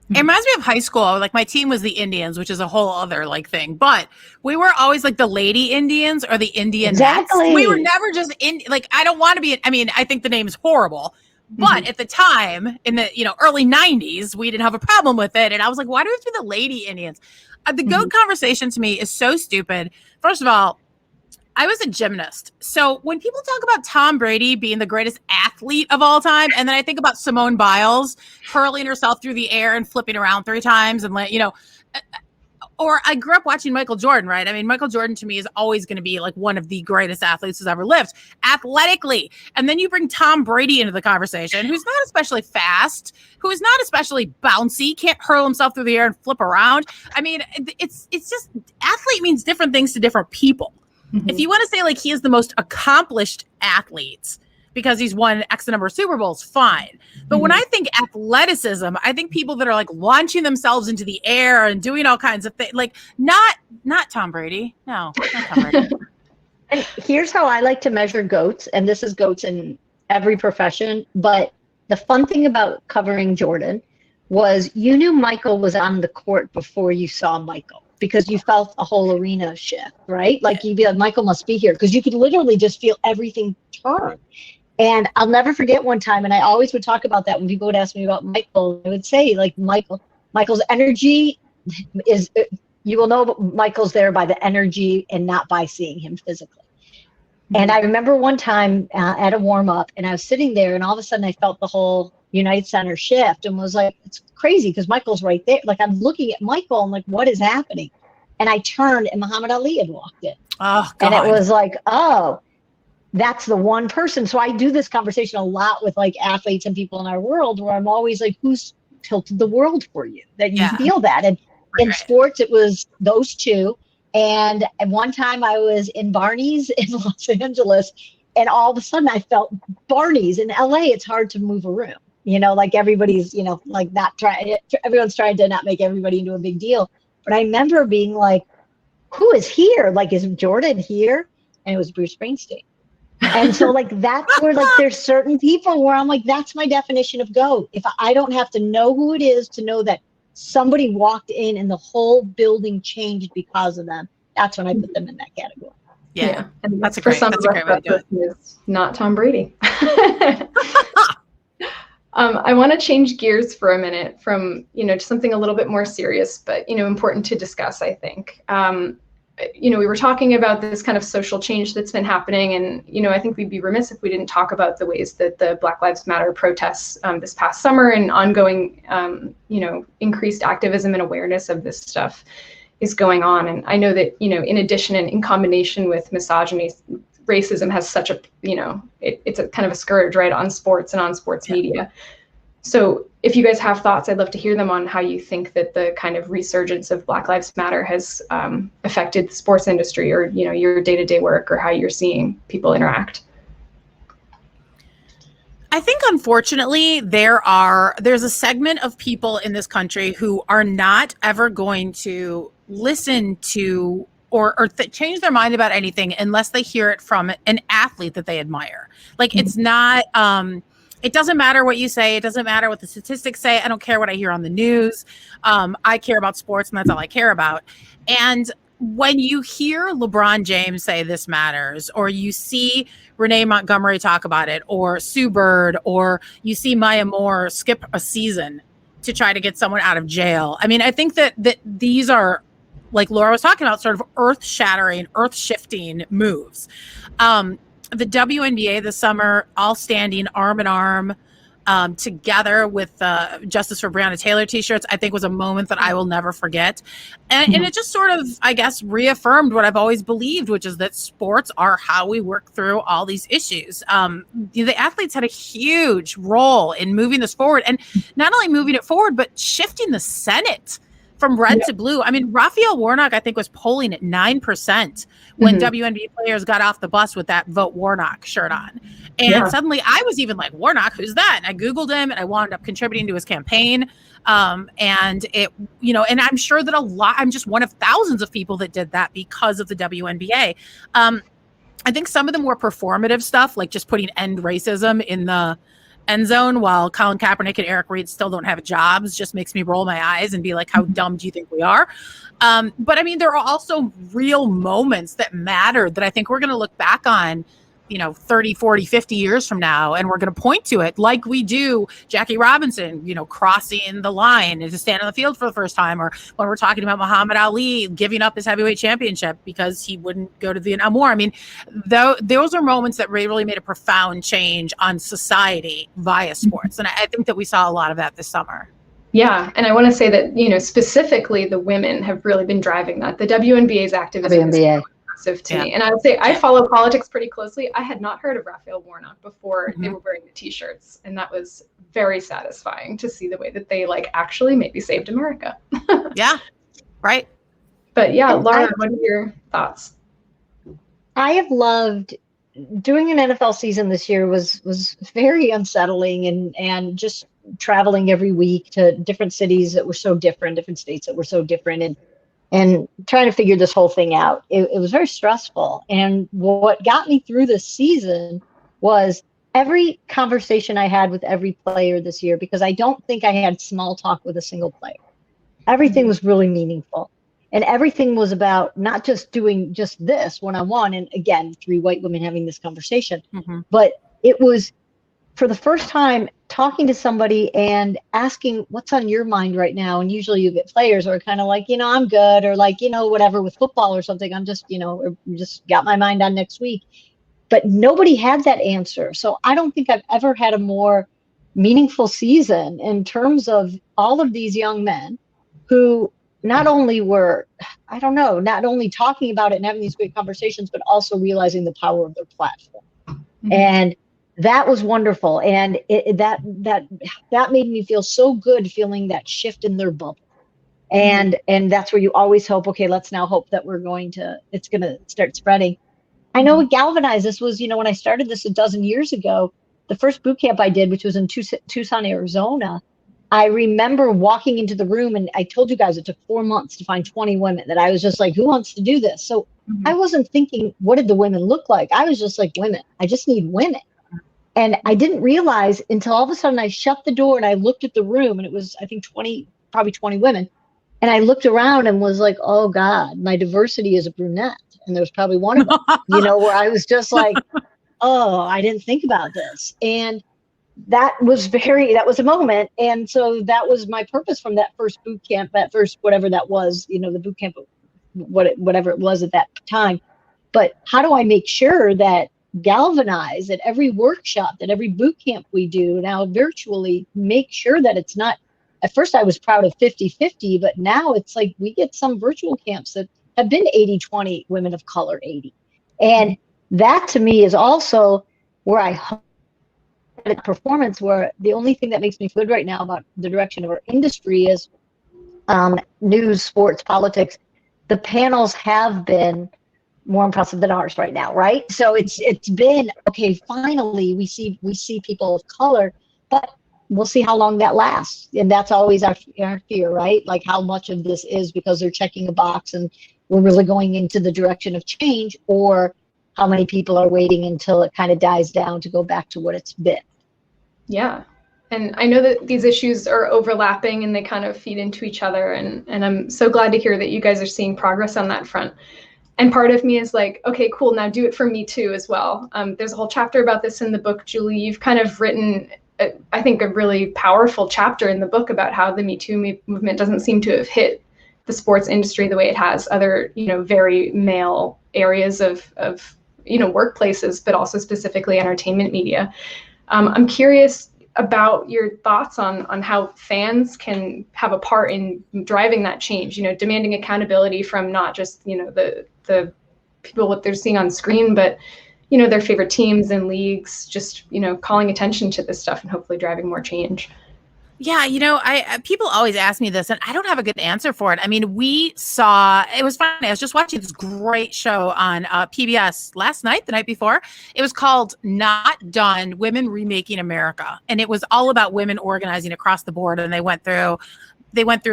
It reminds me of high school. Like my team was the Indians, which is a whole other like thing. But we were always like the lady Indians or the Indian Exactly. Nets. We were never just I don't want to be. I mean, I think the name is horrible. But at the time, in the early 90s, we didn't have a problem with it. And I was like, why do we have to be the lady Indians? The GOAT conversation to me is so stupid. First of all, I was a gymnast. So when people talk about Tom Brady being the greatest athlete of all time, and then I think about Simone Biles hurling herself through the air and flipping around 3 times and or I grew up watching Michael Jordan, right? I mean, Michael Jordan to me is always going to be like one of the greatest athletes who's ever lived athletically. And then you bring Tom Brady into the conversation, who's not especially fast, who is not especially bouncy, can't hurl himself through the air and flip around. I mean, it's just athlete means different things to different people. If you want to say like he is the most accomplished athlete because he's won X number of Super Bowls, fine. But when I think athleticism, I think people that are like launching themselves into the air and doing all kinds of things, like not Tom Brady. No, not Tom Brady. And here's how I like to measure goats, and this is goats in every profession. But the fun thing about covering Jordan was you knew Michael was on the court before you saw Michael, because you felt a whole arena shift, right? Like you'd be like, Michael must be here, because you could literally just feel everything turn. And I'll never forget one time, and I always would talk about that when people would ask me about Michael. I would say, like, Michael's energy is, you will know Michael's there by the energy and not by seeing him physically. And I remember one time at a warm-up, and I was sitting there, and all of a sudden I felt the whole United Center shift and was like, it's crazy because Michael's right there. Like I'm looking at Michael, I'm like, what is happening? And I turned and Muhammad Ali had walked in. Oh, God. And it was like, oh, that's the one person. So I do this conversation a lot with like athletes and people in our world where I'm always like, who's tilted the world for you that you feel that? And in sports, it was those two. And at one time I was in Barney's in Los Angeles, and all of a sudden I felt Barney's in LA. It's hard to move a room. Like everybody's, like everyone's trying to not make everybody into a big deal. But I remember being like, who is here? Like, is Jordan here? And it was Bruce Springsteen. And so like, that's where like, there's certain people where I'm like, that's my definition of GOAT. If I don't have to know who it is to know that somebody walked in and the whole building changed because of them, that's when I put them in that category. Yeah. And That's a great way to do it. Is not Tom Brady. I want to change gears for a minute from, to something a little bit more serious, but, important to discuss, I think. We were talking about this kind of social change that's been happening. And, I think we'd be remiss if we didn't talk about the ways that the Black Lives Matter protests this past summer and ongoing, increased activism and awareness of this stuff is going on. And I know that, in addition and in combination with misogyny, racism has such a, it's a kind of a scourge, right, on sports and on sports media. So if you guys have thoughts, I'd love to hear them on how you think that the kind of resurgence of Black Lives Matter has affected the sports industry or, your day-to-day work or how you're seeing people interact. I think, unfortunately, there's a segment of people in this country who are not ever going to listen to or change their mind about anything unless they hear it from an athlete that they admire. Like, it's not, it doesn't matter what you say. It doesn't matter what the statistics say. I don't care what I hear on the news. I care about sports, and that's all I care about. And when you hear LeBron James say this matters, or you see Renee Montgomery talk about it, or Sue Bird, or you see Maya Moore skip a season to try to get someone out of jail. I mean, I think that these are, like Laura was talking about, sort of earth-shattering, earth-shifting moves. The WNBA this summer, all standing arm in arm together with Justice for Breonna Taylor t-shirts, I think was a moment that I will never forget. And it just sort of, I guess, reaffirmed what I've always believed, which is that sports are how we work through all these issues. The athletes had a huge role in moving this forward, and not only moving it forward, but shifting the Senate from red to blue. I mean, Raphael Warnock, I think, was polling at 9% when WNBA players got off the bus with that Vote Warnock shirt on. And suddenly I was even like, Warnock, who's that? And I Googled him, and I wound up contributing to his campaign. And it, and I'm sure that I'm just one of thousands of people that did that because of the WNBA. I think some of the more performative stuff, like just putting end racism in the end zone while Colin Kaepernick and Eric Reid still don't have jobs, just makes me roll my eyes and be like, how dumb do you think we are? But I mean, there are also real moments that matter that I think we're going to look back on, 30, 40, 50 years from now, and we're going to point to it like we do Jackie Robinson, crossing the line and to stand on the field for the first time, or when we're talking about Muhammad Ali giving up his heavyweight championship because he wouldn't go to the Vietnam War. I mean, those are moments that really made a profound change on society via sports. And I think that we saw a lot of that this summer. Yeah, and I want to say that, specifically the women have really been driving that. The WNBA's activism is massive to me. And I would say I follow politics pretty closely. I had not heard of Raphael Warnock before they were wearing the t-shirts. And that was very satisfying to see the way that they actually maybe saved America. Yeah, right. But yeah, Laura, what are your thoughts? I have loved doing an NFL season this year was very unsettling, and just traveling every week to different cities that were so different, different states that were so different, and trying to figure this whole thing out. It was very stressful. And what got me through this season was every conversation I had with every player this year, because I don't think I had small talk with a single player. Everything was really meaningful. And everything was about not just doing just this one-on-one. And again, 3 white women having this conversation, but it was, for the first time, talking to somebody and asking what's on your mind right now. And usually you get players who are kind of like, I'm good, or whatever, with football or something. I'm just, or just got my mind on next week. But nobody had that answer. So I don't think I've ever had a more meaningful season in terms of all of these young men who not only were, not only talking about it and having these great conversations, but also realizing the power of their platform. And that was wonderful. And that made me feel so good, feeling that shift in their bubble. And that's where you always hope, okay, let's now hope that it's going to start spreading. I know it galvanized. This was, when I started this a dozen years ago, the first boot camp I did, which was in Tucson, Arizona, I remember walking into the room, and I told you guys it took 4 months to find 20 women, that I was just like, who wants to do this? So I wasn't thinking, what did the women look like? I was just like, women. I just need women. And I didn't realize until all of a sudden I shut the door and I looked at the room, and it was, I think, probably 20 women. And I looked around and was like, oh God, my diversity is a brunette. And there was probably one of them, where I was just like, oh, I didn't think about this. And that was a moment. And so that was my purpose from that first boot camp, that first, whatever that was, the boot camp, whatever it was at that time. But how do I make sure that galvanize at every workshop, that every boot camp we do now virtually, make sure that it's not, at first I was proud of 50-50, but now it's like we get some virtual camps that have been 80-20 women of color, 80. And that to me is also where I hope at performance, where the only thing that makes me feel good right now about the direction of our industry is news, sports, politics. The panels have been more impressive than ours right now, right? So it's been okay. Finally, we see people of color, but we'll see how long that lasts, and that's always our fear, right? Like how much of this is because they're checking a box and we're really going into the direction of change, or how many people are waiting until it kind of dies down to go back to what it's been. Yeah. And I know that these issues are overlapping and they kind of feed into each other. And I'm so glad to hear that you guys are seeing progress on that front. And part of me is like, okay, cool, now do it for me too as well. There's a whole chapter about this in the book, Julie. You've kind of written, I think, a really powerful chapter in the book about how the Me Too movement doesn't seem to have hit the sports industry the way it has other, very male areas of workplaces, but also specifically entertainment media. I'm curious about your thoughts on how fans can have a part in driving that change, demanding accountability from not just, the people, what they're seeing on screen, but, their favorite teams and leagues, just, calling attention to this stuff and hopefully driving more change. Yeah, people always ask me this, and I don't have a good answer for it. I mean, it was funny. I was just watching this great show on PBS the night before. It was called Not Done: Women Remaking America. And it was all about women organizing across the board. And they went through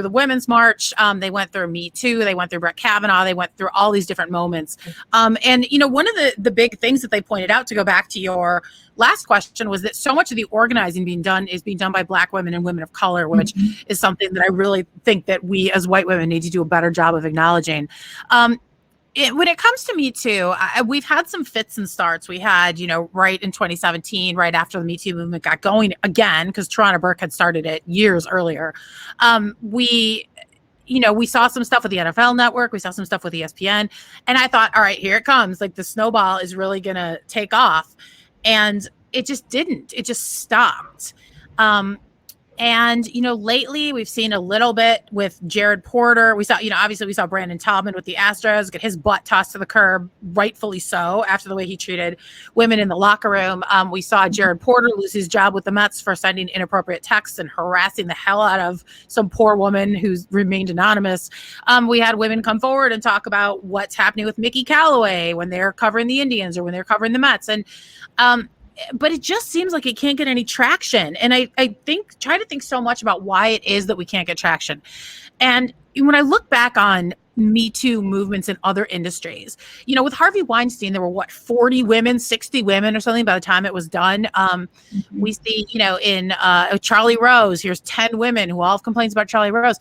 the Women's March. They went through Me Too. They went through Brett Kavanaugh. They went through all these different moments. And, one of the big things that they pointed out, to go back to your last question, was that so much of the organizing being done by Black women and women of color, which is something that I really think that we as white women need to do a better job of acknowledging. When it comes to Me Too, we've had some fits and starts. We had, right in 2017, right after the Me Too movement got going again, because Tarana Burke had started it years earlier. We saw some stuff with the NFL Network. We saw some stuff with ESPN. And I thought, all right, here it comes. Like, the snowball is really going to take off. And it just didn't. It just stopped. And, lately we've seen a little bit with Jared Porter. We saw, obviously we saw Brandon Taubman with the Astros get his butt tossed to the curb, rightfully so, after the way he treated women in the locker room. We saw Jared Porter lose his job with the Mets for sending inappropriate texts and harassing the hell out of some poor woman who's remained anonymous. We had women come forward and talk about what's happening with Mickey Callaway when they're covering the Indians or when they're covering the Mets. And, but it just seems like it can't get any traction. And I try to think so much about why it is that we can't get traction. And when I look back on Me Too movements in other industries, with Harvey Weinstein, there were 40 women, 60 women or something by the time it was done. We see, in Charlie Rose, here's 10 women who all have complaints about Charlie Rose.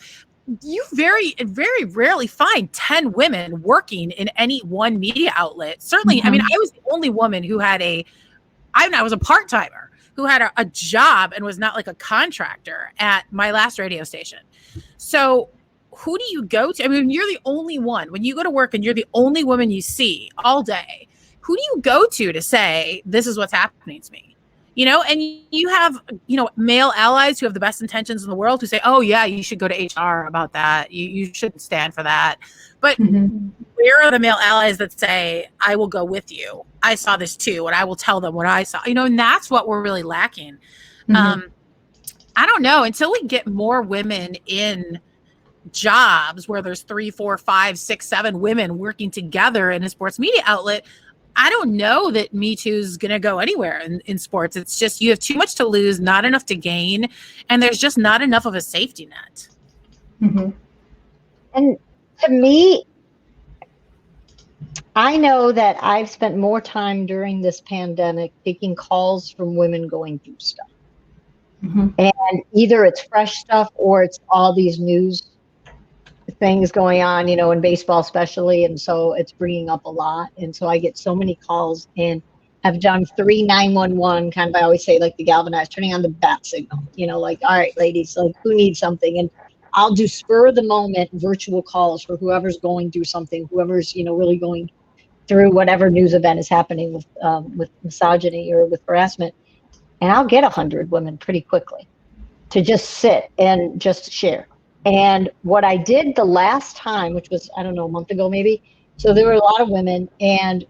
You very, very rarely find 10 women working in any one media outlet. Certainly, I mean, I was the only woman who had I was a part-timer who had a job and was not like a contractor at my last radio station. So who do you go to? I mean, you're the only one. When you go to work and you're the only woman you see all day, who do you go to say, this is what's happening to me? And you have, male allies who have the best intentions in the world who say, oh, yeah, you should go to HR about that. You shouldn't stand for that. But where are the male allies that say, I will go with you? I saw this too, and I will tell them what I saw, and that's what we're really lacking. I don't know, until we get more women in jobs where there's 3, 4, 5, 6, 7 women working together in a sports media outlet, I don't know that Me Too is going to go anywhere in sports. It's just, you have too much to lose, not enough to gain, and there's just not enough of a safety net. And to me, I know that I've spent more time during this pandemic taking calls from women going through stuff. And either it's fresh stuff or it's all these news things going on, in baseball especially. And so it's bringing up a lot. And so I get so many calls, and have done 3 911, kind of, I always say, like the galvanized, turning on the bat signal, like, all right, ladies, like, who needs something? And I'll do spur of the moment virtual calls for whoever's going through something, whoever's, really going through whatever news event is happening with misogyny or with harassment. And I'll get 100 women pretty quickly to just sit and just share. And what I did the last time, which was, I don't know, a month ago maybe, so there were a lot of women, and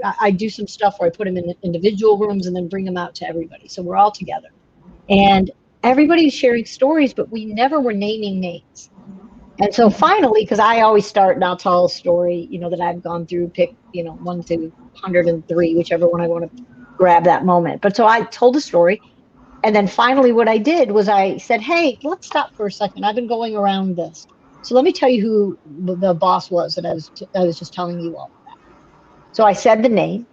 I do some stuff where I put them in individual rooms and then bring them out to everybody. So we're all together. And everybody's sharing stories, but we never were naming names. And so finally, because I always start and I'll tell a story, that I've gone through, pick, 1 to 103, whichever one I want to grab that moment. But so I told a story. And then finally what I did was I said, hey, let's stop for a second. I've been going around this. So let me tell you who the boss was that I was just telling you all about. So I said the name.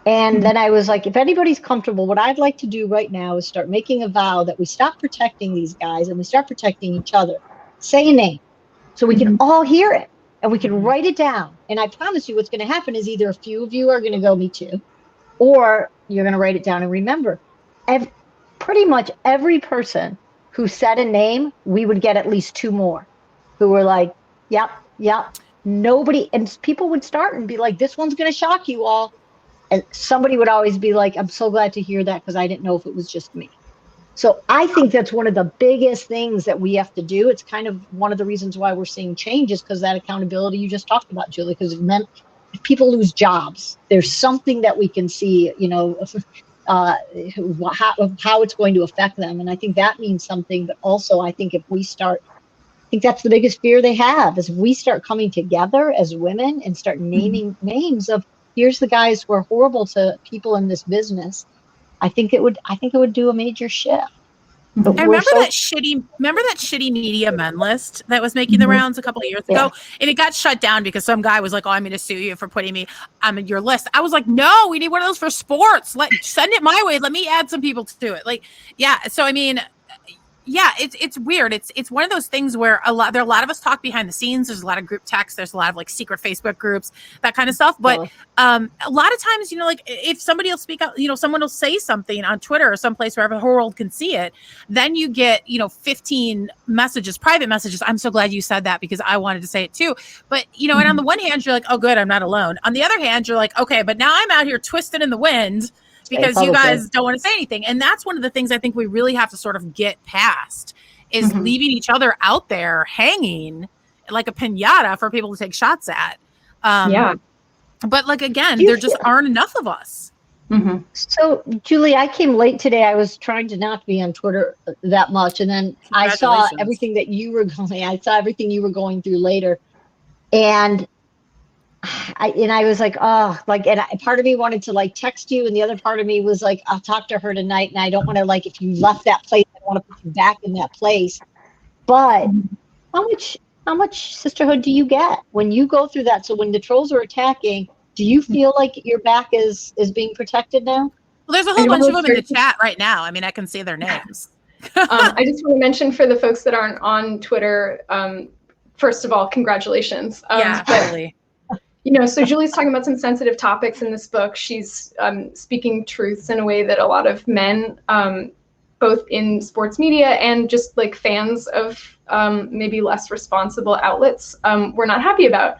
And then I was like, if anybody's comfortable, what I'd like to do right now is start making a vow that we stop protecting these guys and we start protecting each other. Say a name so we can all hear it and we can write it down. And I promise you what's going to happen is either a few of you are going to go, me too, or you're going to write it down and remember. Pretty much every person who said a name, we would get at least 2 more who were like, yep. Nobody, and people would start and be like, this one's going to shock you all. And somebody would always be like, I'm so glad to hear that because I didn't know if it was just me. So I think that's one of the biggest things that we have to do. It's kind of one of the reasons why we're seeing changes, because that accountability you just talked about, Julie, because it meant if people lose jobs, there's something that we can see, how it's going to affect them. And I think that means something. But also, I think if we start, I think that's the biggest fear they have, is if we start coming together as women and start naming names of, here's the guys who are horrible to people in this business. I think it would do a major shift. But I remember that shitty media men list that was making the rounds a couple of years ago, and it got shut down because some guy was like, "Oh, I'm going to sue you for putting me on your list." I was like, "No, we need one of those for sports. Send it my way. Let me add some people to it." So I mean, it's weird. It's one of those things where there are a lot of us talk behind the scenes. There's a lot of group text. There's a lot of secret Facebook groups, that kind of stuff. But a lot of times, if somebody will speak out, someone will say something on Twitter or someplace where the whole world can see it, then you get 15 messages, private messages. I'm so glad you said that because I wanted to say it too. But and on the one hand, you're like, oh, good, I'm not alone. On the other hand, you're like, okay, but now I'm out here twisted in the wind because you guys don't want to say anything. And that's one of the things I think we really have to sort of get past is leaving each other out there hanging like a piñata for people to take shots at. But again, there just aren't enough of us. So, Julie, I came late today. I was trying to not be on Twitter that much. And then I saw everything that you were going through later. And I was like, and part of me wanted to touxt you, and the other part of me was like, I'll talk to her tonight, and I don't want to if you left that place, I want to put you back in that place. But how much sisterhood do you get when you go through that? So when the trolls are attacking, do you feel like your back is being protected now? Well, there's a whole bunch of them in the chat right now. I mean, I can see their names. I just want to mention for the folks that aren't on Twitter, first of all, congratulations. Totally. So Julie's talking about some sensitive topics in this book. She's speaking truths in a way that a lot of men, both in sports media and just fans of maybe less responsible outlets, were not happy about.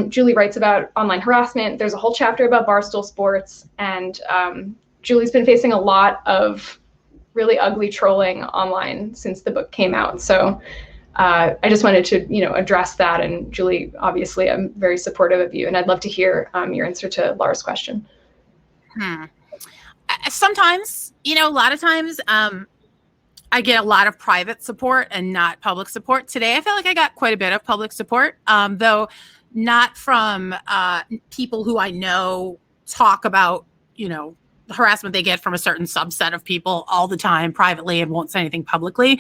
Julie writes about online harassment. There's a whole chapter about Barstool Sports, and Julie's been facing a lot of really ugly trolling online since the book came out. So I just wanted to, address that. And Julie, obviously, I'm very supportive of you, and I'd love to hear your answer to Laura's question. Sometimes, a lot of times, I get a lot of private support and not public support. Today, I feel like I got quite a bit of public support, though not from people who I know talk about, the harassment they get from a certain subset of people all the time privately and won't say anything publicly.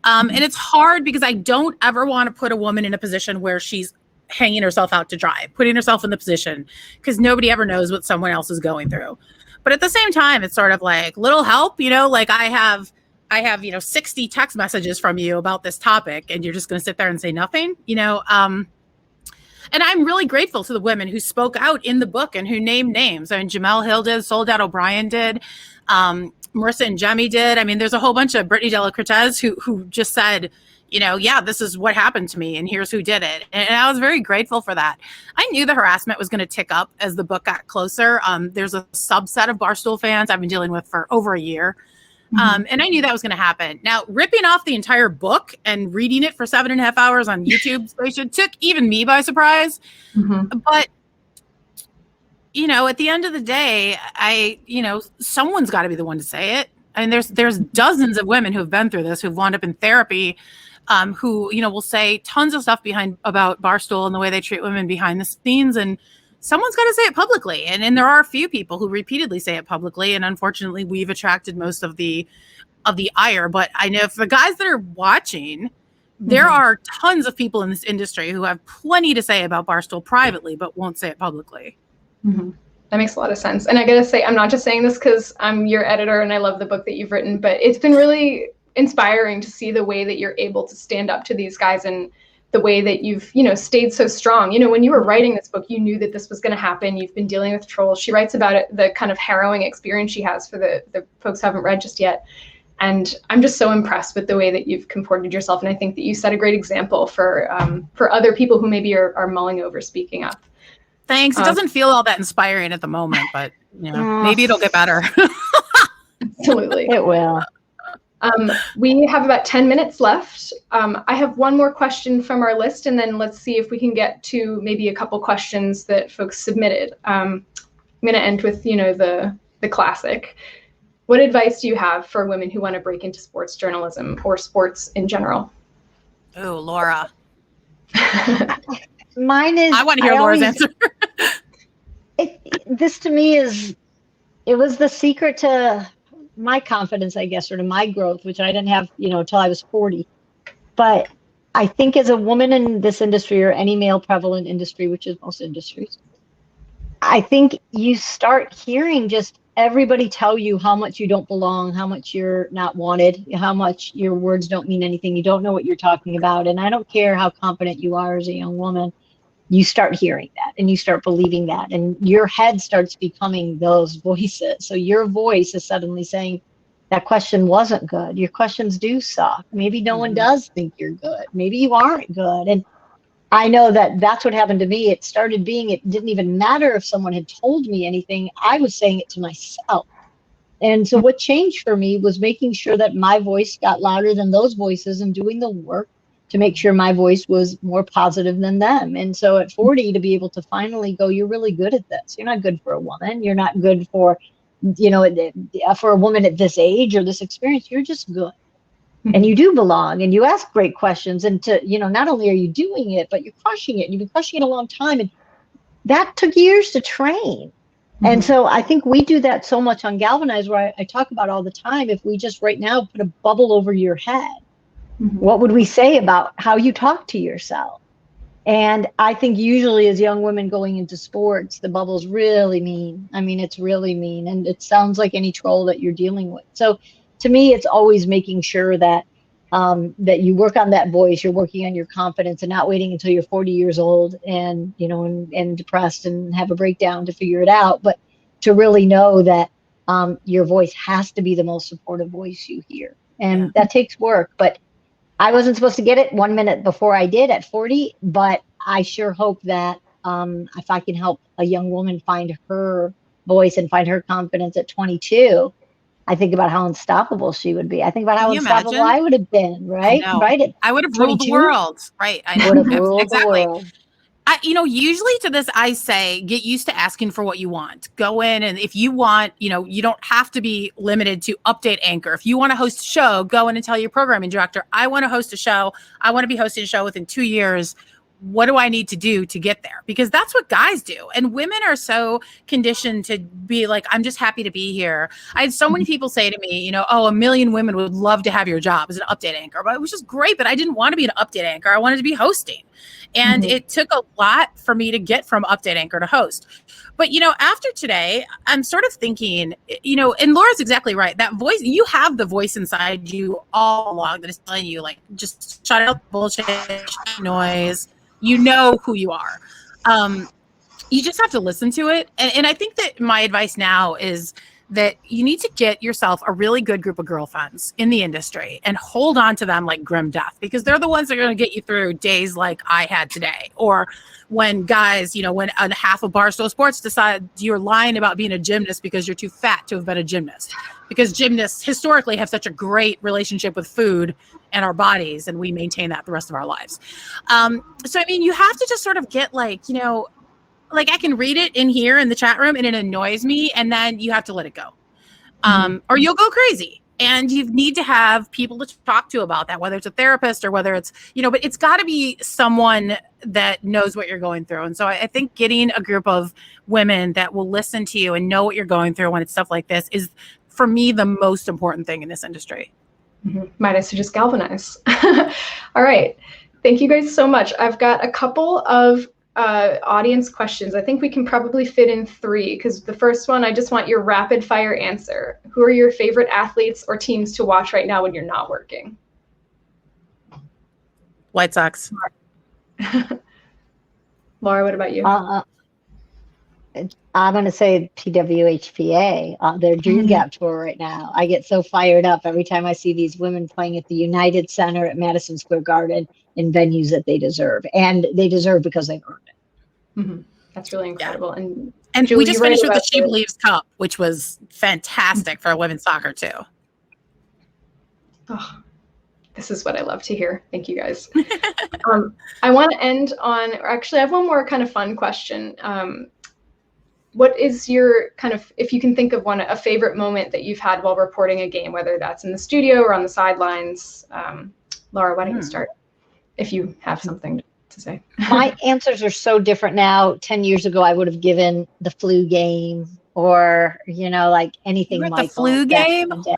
And it's hard because I don't ever want to put a woman in a position where she's hanging herself out to dry, putting herself in the position, because nobody ever knows what someone else is going through. But at the same time, it's sort of little help, I have 60 text messages from you about this topic, and you're just going to sit there and say nothing, And I'm really grateful to the women who spoke out in the book and who named names. I mean, Jamel Hill did, Soledad O'Brien did, Marissa and Jemmy did. I mean, there's a whole bunch of Brittany Della Cortez who just said, this is what happened to me, and here's who did it. And I was very grateful for that. I knew the harassment was going to tick up as the book got closer. There's a subset of Barstool fans I've been dealing with for over a year. And I knew that was going to happen. Now, ripping off the entire book and reading it for 7.5 hours on YouTube station took even me by surprise. But, at the end of the day, someone's got to be the one to say it. And there's dozens of women who've been through this, who've wound up in therapy who, will say tons of stuff about Barstool and the way they treat women behind the scenes. And someone's got to say it publicly. And there are a few people who repeatedly say it publicly. And unfortunately, we've attracted most of the ire. But I know for the guys that are watching, there are tons of people in this industry who have plenty to say about Barstool privately, but won't say it publicly. That makes a lot of sense. And I gotta say, I'm not just saying this because I'm your editor and I love the book that you've written, but it's been really inspiring to see the way that you're able to stand up to these guys and the way that you've, stayed so strong. When you were writing this book, you knew that this was going to happen. You've been dealing with trolls. She writes about it, the kind of harrowing experience she has for the folks who haven't read just yet. And I'm just so impressed with the way that you've comported yourself. And I think that you set a great example for other people who maybe are mulling over speaking up. Thanks. It doesn't feel all that inspiring at the moment, but maybe it'll get better. Absolutely. It will. We have about 10 minutes left. I have one more question from our list, and then let's see if we can get to maybe a couple questions that folks submitted. I'm going to end with, the classic. What advice do you have for women who want to break into sports journalism or sports in general? Oh, Laura. Mine is. I want to hear Laura's answer. This to me it was the secret to my confidence, I guess, or to my growth, which I didn't have, until I was 40. But I think as a woman in this industry or any male prevalent industry, which is most industries, I think you start hearing just everybody tell you how much you don't belong, how much you're not wanted, how much your words don't mean anything. You don't know what you're talking about. And I don't care how confident you are as a young woman. You start hearing that and you start believing that, and your head starts becoming those voices. So your voice is suddenly saying that question wasn't good. Your questions do suck. Maybe no one does think you're good. Maybe you aren't good. And I know that that's what happened to me. It started being, it didn't even matter if someone had told me anything. I was saying it to myself. And so what changed for me was making sure that my voice got louder than those voices and doing the work to make sure my voice was more positive than them. And so at 40, to be able to finally go, you're really good at this. You're not good for a woman. You're not good for, for a woman at this age or this experience. You're just good. And you do belong, and you ask great questions. And not only are you doing it, but you're crushing it. And you've been crushing it a long time. And that took years to train. And so I think we do that so much on Galvanize, where I talk about all the time. If we just right now put a bubble over your head, what would we say about how you talk to yourself? And I think usually as young women going into sports, the bubble's really mean. I mean, it's really mean. And it sounds like any troll that you're dealing with. So to me, it's always making sure that that you work on that voice, you're working on your confidence, and not waiting until you're 40 years old and, and depressed and have a breakdown to figure it out. But to really know that your voice has to be the most supportive voice you hear. And that takes work. But I wasn't supposed to get it 1 minute before I did at 40, but I sure hope that if I can help a young woman find her voice and find her confidence at 22, I think about how unstoppable she would be. I think about how unstoppable I would have been, right? Right. I would have ruled the world. Right. I would have ruled the world. Usually to this, I say, get used to asking for what you want. Go in, and if you want, you don't have to be limited to update anchor. If you want to host a show, go in and tell your programming director, I want to host a show. I want to be hosting a show within 2 years. What do I need to do to get there? Because that's what guys do. And women are so conditioned to be like, I'm just happy to be here. I had so many people say to me, a million women would love to have your job as an update anchor, but it was just great. But I didn't want to be an update anchor. I wanted to be hosting. And it took a lot for me to get from update anchor to host. But, after today, I'm sort of thinking, and Laura's exactly right. That voice, you have the voice inside you all along that is telling you, like, just shut out the bullshit, noise. You know who you are. You just have to listen to it. And I think that my advice now is that you need to get yourself a really good group of girlfriends in the industry and hold on to them like grim death, because they're the ones that are going to get you through days like I had today. Or when guys, when half of Barstool Sports decide you're lying about being a gymnast because you're too fat to have been a gymnast, because gymnasts historically have such a great relationship with food and our bodies, and we maintain that the rest of our lives. So, you have to just sort of get like I can read it in here in the chat room and it annoys me, and then you have to let it go. Or you'll go crazy. And you need to have people to talk to about that, whether it's a therapist or whether it's, but it's got to be someone that knows what you're going through. And so I think getting a group of women that will listen to you and know what you're going through when it's stuff like this is, for me, the most important thing in this industry. Might I suggest galvanize? All right. Thank you guys so much. I've got a couple of audience questions. I think we can probably fit in 3, because the first one, I just want your rapid fire answer. Who are your favorite athletes or teams to watch right now when you're not working? White Sox. Laura, what about you? I'm going to say PWHPA, their Dream Gap tour right now. I get so fired up every time I see these women playing at the United Center at Madison Square Garden in venues that they deserve. And they deserve because they've earned it. That's really incredible. Yeah. And Julie, we just finished with the She it. Believes Cup, which was fantastic for women's soccer too. Oh, this is what I love to hear. Thank you guys. I want to end on, or actually I have one more kind of fun question. What is your kind of, if you can think of one, a favorite moment that you've had while reporting a game, whether that's in the studio or on the sidelines? Laura, why don't you start if you have something to say? My answers are so different now. 10 years ago, I would have given the flu game or, like anything like the flu game. Oh my God.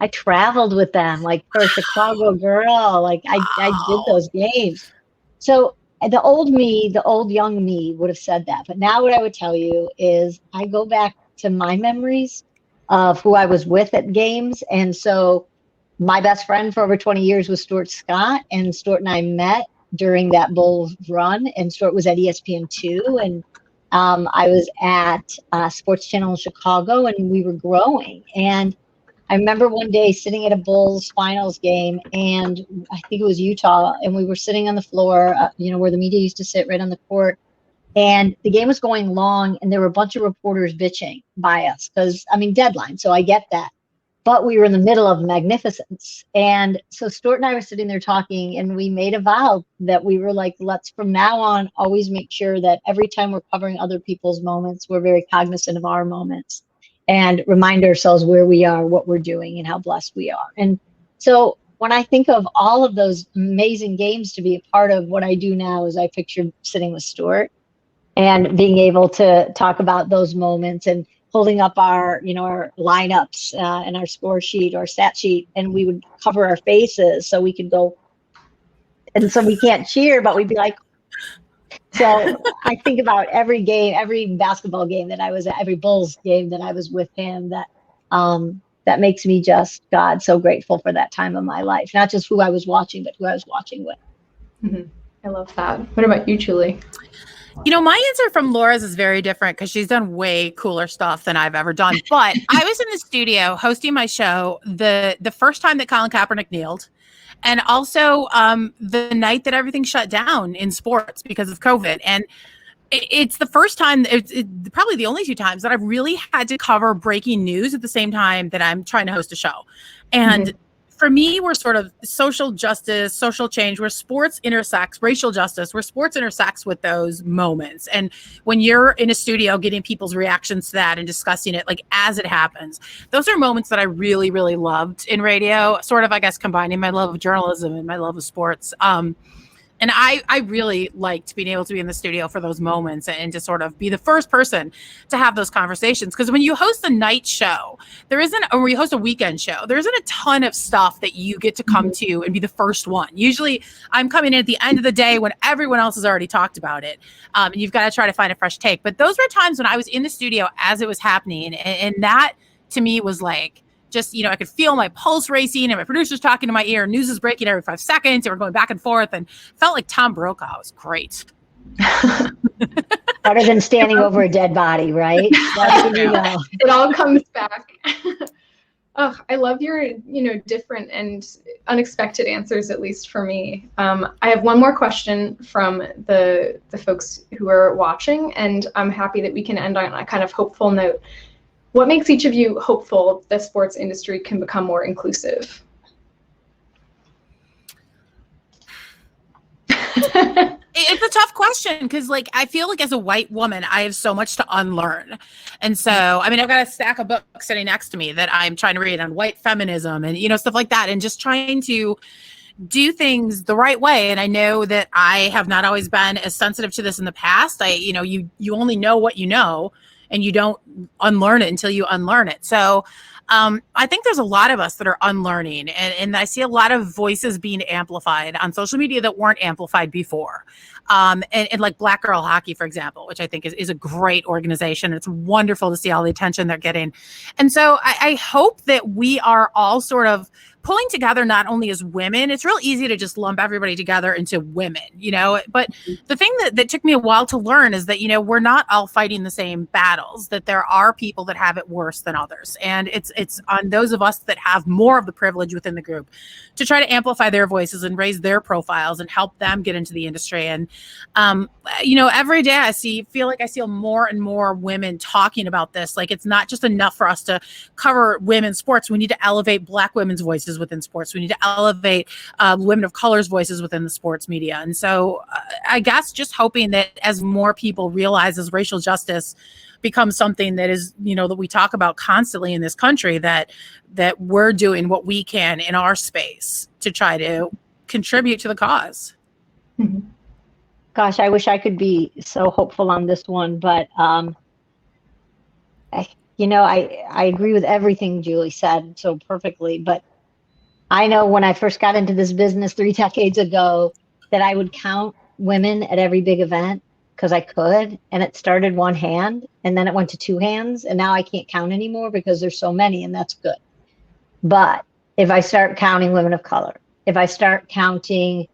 I traveled with them, like for a Chicago girl. Like I did those games. So the old young me would have said that. But now what I would tell you is I go back to my memories of who I was with at games. And so my best friend for over 20 years was Stuart Scott, and Stuart and I met during that Bulls run, and Stuart was at ESPN2, and I was at Sports Channel in Chicago, and we were growing. And I remember one day sitting at a Bulls finals game, and I think it was Utah, and we were sitting on the floor, where the media used to sit, right on the court. And the game was going long, and there were a bunch of reporters bitching by us because, deadline. So I get that. But we were in the middle of magnificence. And so Stuart and I were sitting there talking, and we made a vow that we were like, let's from now on always make sure that every time we're covering other people's moments, we're very cognizant of our moments and remind ourselves where we are, what we're doing, and how blessed we are. And so when I think of all of those amazing games to be a part of, what I do now is I picture sitting with Stuart and being able to talk about those moments and holding up our lineups and our score sheet or stat sheet, and we would cover our faces so we could go. And so we can't cheer, but we'd be like, so I think about every game, every basketball game that I was at, every Bulls game that I was with him, that makes me just, God, so grateful for that time of my life. Not just who I was watching, but who I was watching with. I love that. What about you, Julie? My answer from Laura's is very different because she's done way cooler stuff than I've ever done. But I was in the studio hosting my show the first time that Colin Kaepernick kneeled, and also the night that everything shut down in sports because of COVID. And it's the first time, it's probably the only 2 times that I've really had to cover breaking news at the same time that I'm trying to host a show. And for me, we're sort of social justice, social change, where sports intersects, racial justice, where sports intersects with those moments. And when you're in a studio getting people's reactions to that and discussing it, like as it happens, those are moments that I really, really loved in radio, sort of, I guess, combining my love of journalism and my love of sports. And I really liked being able to be in the studio for those moments and to sort of be the first person to have those conversations. Because when you host a night show, or you host a weekend show, there isn't a ton of stuff that you get to come to and be the first one. Usually I'm coming in at the end of the day when everyone else has already talked about it. And you've got to try to find a fresh take. But those were times when I was in the studio as it was happening. And that to me was like, just, I could feel my pulse racing and my producer's talking to my ear. News is breaking every 5 seconds. And we're going back and forth, and felt like Tom Brokaw. It was great. Better than standing over a dead body, right? It all comes back. Oh, I love your, different and unexpected answers, at least for me. I have one more question from the folks who are watching, and I'm happy that we can end on a kind of hopeful note. What makes each of you hopeful the sports industry can become more inclusive? It's a tough question because, like, I feel like as a white woman, I have so much to unlearn. And so, I mean, I've got a stack of books sitting next to me that I'm trying to read on white feminism and, stuff like that. And just trying to do things the right way. And I know that I have not always been as sensitive to this in the past. You only know what you know, and you don't unlearn it until you unlearn it. So I think there's a lot of us that are unlearning, and I see a lot of voices being amplified on social media that weren't amplified before. And like Black Girl Hockey, for example, which I think is a great organization. It's wonderful to see all the attention they're getting. And so I hope that we are all sort of pulling together, not only as women. It's real easy to just lump everybody together into women, but the thing that took me a while to learn is that, we're not all fighting the same battles, that there are people that have it worse than others. And it's on those of us that have more of the privilege within the group to try to amplify their voices and raise their profiles and help them get into the industry. And, every day I feel like I see more and more women talking about this. Like, it's not just enough for us to cover women's sports. We need to elevate Black women's voices within sports. We need to elevate women of color's voices within the sports media. And so I guess just hoping that as more people realize as racial justice becomes something that is, that we talk about constantly in this country, that we're doing what we can in our space to try to contribute to the cause. Mm-hmm. Gosh, I wish I could be so hopeful on this one, but I agree with everything Julie said so perfectly. But I know when I first got into this business 3 decades ago that I would count women at every big event because I could, and it started one hand and then it went to 2 hands, and now I can't count anymore because there's so many, and that's good. But if I start counting women of color, if I start counting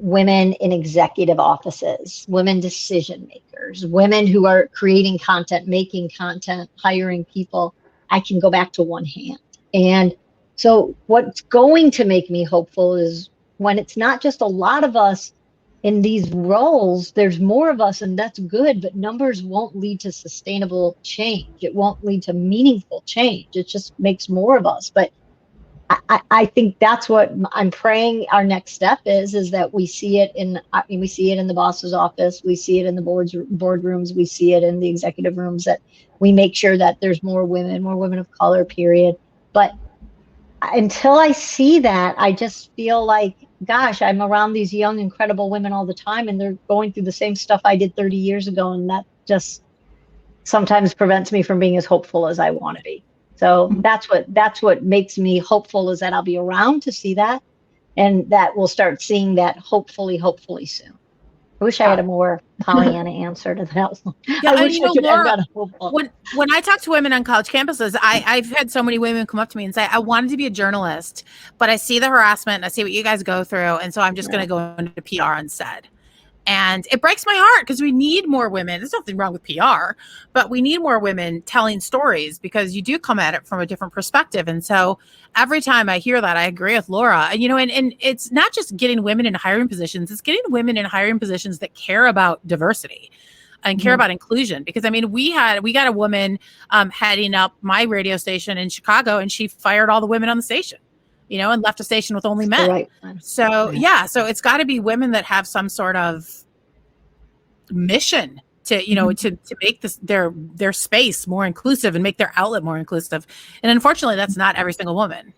women in executive offices, women decision makers, women who are creating content, making content, hiring people, I can go back to one hand. And so what's going to make me hopeful is when it's not just a lot of us in these roles, there's more of us, and that's good, but numbers won't lead to sustainable change. It won't lead to meaningful change. It just makes more of us. But I think that's what I'm praying our next step is that we see it in the boss's office, we see it in the boardrooms, we see it in the executive rooms, that we make sure that there's more women of color, period. But until I see that, I just feel like, gosh, I'm around these young, incredible women all the time, and they're going through the same stuff I did 30 years ago. And that just sometimes prevents me from being as hopeful as I want to be. So that's what makes me hopeful, is that I'll be around to see that, and that we'll start seeing that hopefully soon. I wish I had a more Pollyanna answer to that one. Yeah, I wish I could Laura, have that hopeful. When I talk to women on college campuses, I've had so many women come up to me and say, I wanted to be a journalist, but I see the harassment and I see what you guys go through, and so I'm just going to go into PR instead. And it breaks my heart because we need more women. There's nothing wrong with PR, but we need more women telling stories, because you do come at it from a different perspective. And so every time I hear that, I agree with Laura. And it's not just getting women in hiring positions, it's getting women in hiring positions that care about diversity and care about inclusion. Because we got a woman heading up my radio station in Chicago, and she fired all the women on the station, and left a station with only men. Right. So it's got to be women that have some sort of mission to, to make their space more inclusive and make their outlet more inclusive. And unfortunately, that's not every single woman.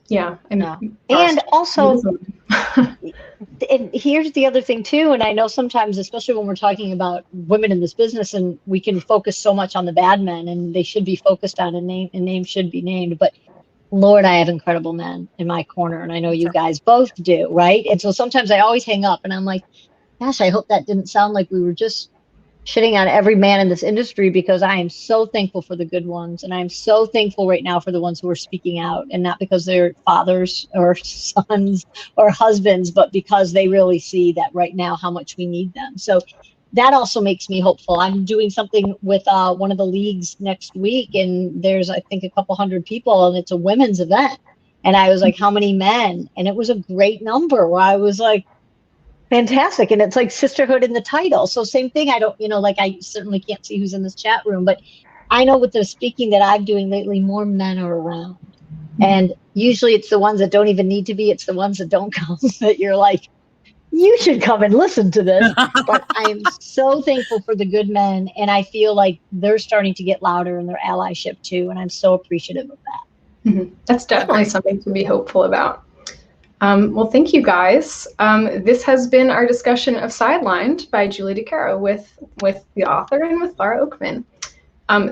Yeah. And also, and here's the other thing too. And I know sometimes, especially when we're talking about women in this business, and we can focus so much on the bad men, and they should be focused on, and names should be named. But Lord, I have incredible men in my corner, and I know you guys both do, right? And so sometimes I always hang up and I'm like, gosh, I hope that didn't sound like we were just shitting on every man in this industry, because I am so thankful for the good ones. And I'm so thankful right now for the ones who are speaking out, and not because they're fathers or sons or husbands, but because they really see that right now how much we need them. So that also makes me hopeful. I'm doing something with one of the leagues next week, and there's, I think, a couple hundred people, and it's a women's event. And I was like, how many men? And it was a great number, where I was like, fantastic. And it's like sisterhood in the title. So same thing. I don't, I certainly can't see who's in this chat room, but I know with the speaking that I'm doing lately, more men are around. And usually it's the ones that don't even need to be. It's the ones that don't come that you're like, you should come and listen to this. But I am so thankful for the good men, and I feel like they're starting to get louder in their allyship too, and I'm so appreciative of that. Mm-hmm. That's definitely something to be hopeful about. Well, thank you guys. This has been our discussion of Sidelined by Julie DiCaro with the author and with Laura Oakman.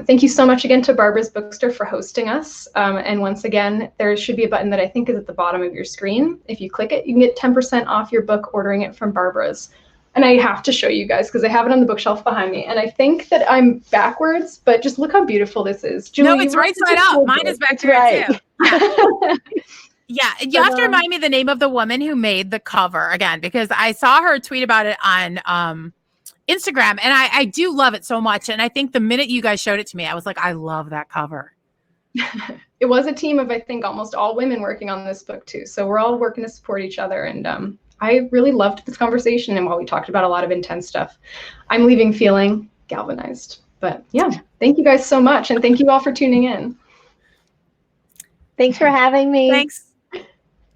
Thank you so much again to Barbara's Bookstore for hosting us. And once again, there should be a button that I think is at the bottom of your screen. If you click it, you can get 10% off your book ordering it from Barbara's. And I have to show you guys because I have it on the bookshelf behind me. And I think that I'm backwards, but just look how beautiful this is. Julie, no, it's right side up. Mine is back here too. Yeah, you have to remind me the name of the woman who made the cover again, because I saw her tweet about it on Instagram, and I do love it so much. And I think the minute you guys showed it to me, I was like, I love that cover. It was a team of, I think, almost all women working on this book too. So we're all working to support each other. And I really loved this conversation. And while we talked about a lot of intense stuff, I'm leaving feeling galvanized. But yeah, thank you guys so much. And thank you all for tuning in. Thanks for having me. Thanks.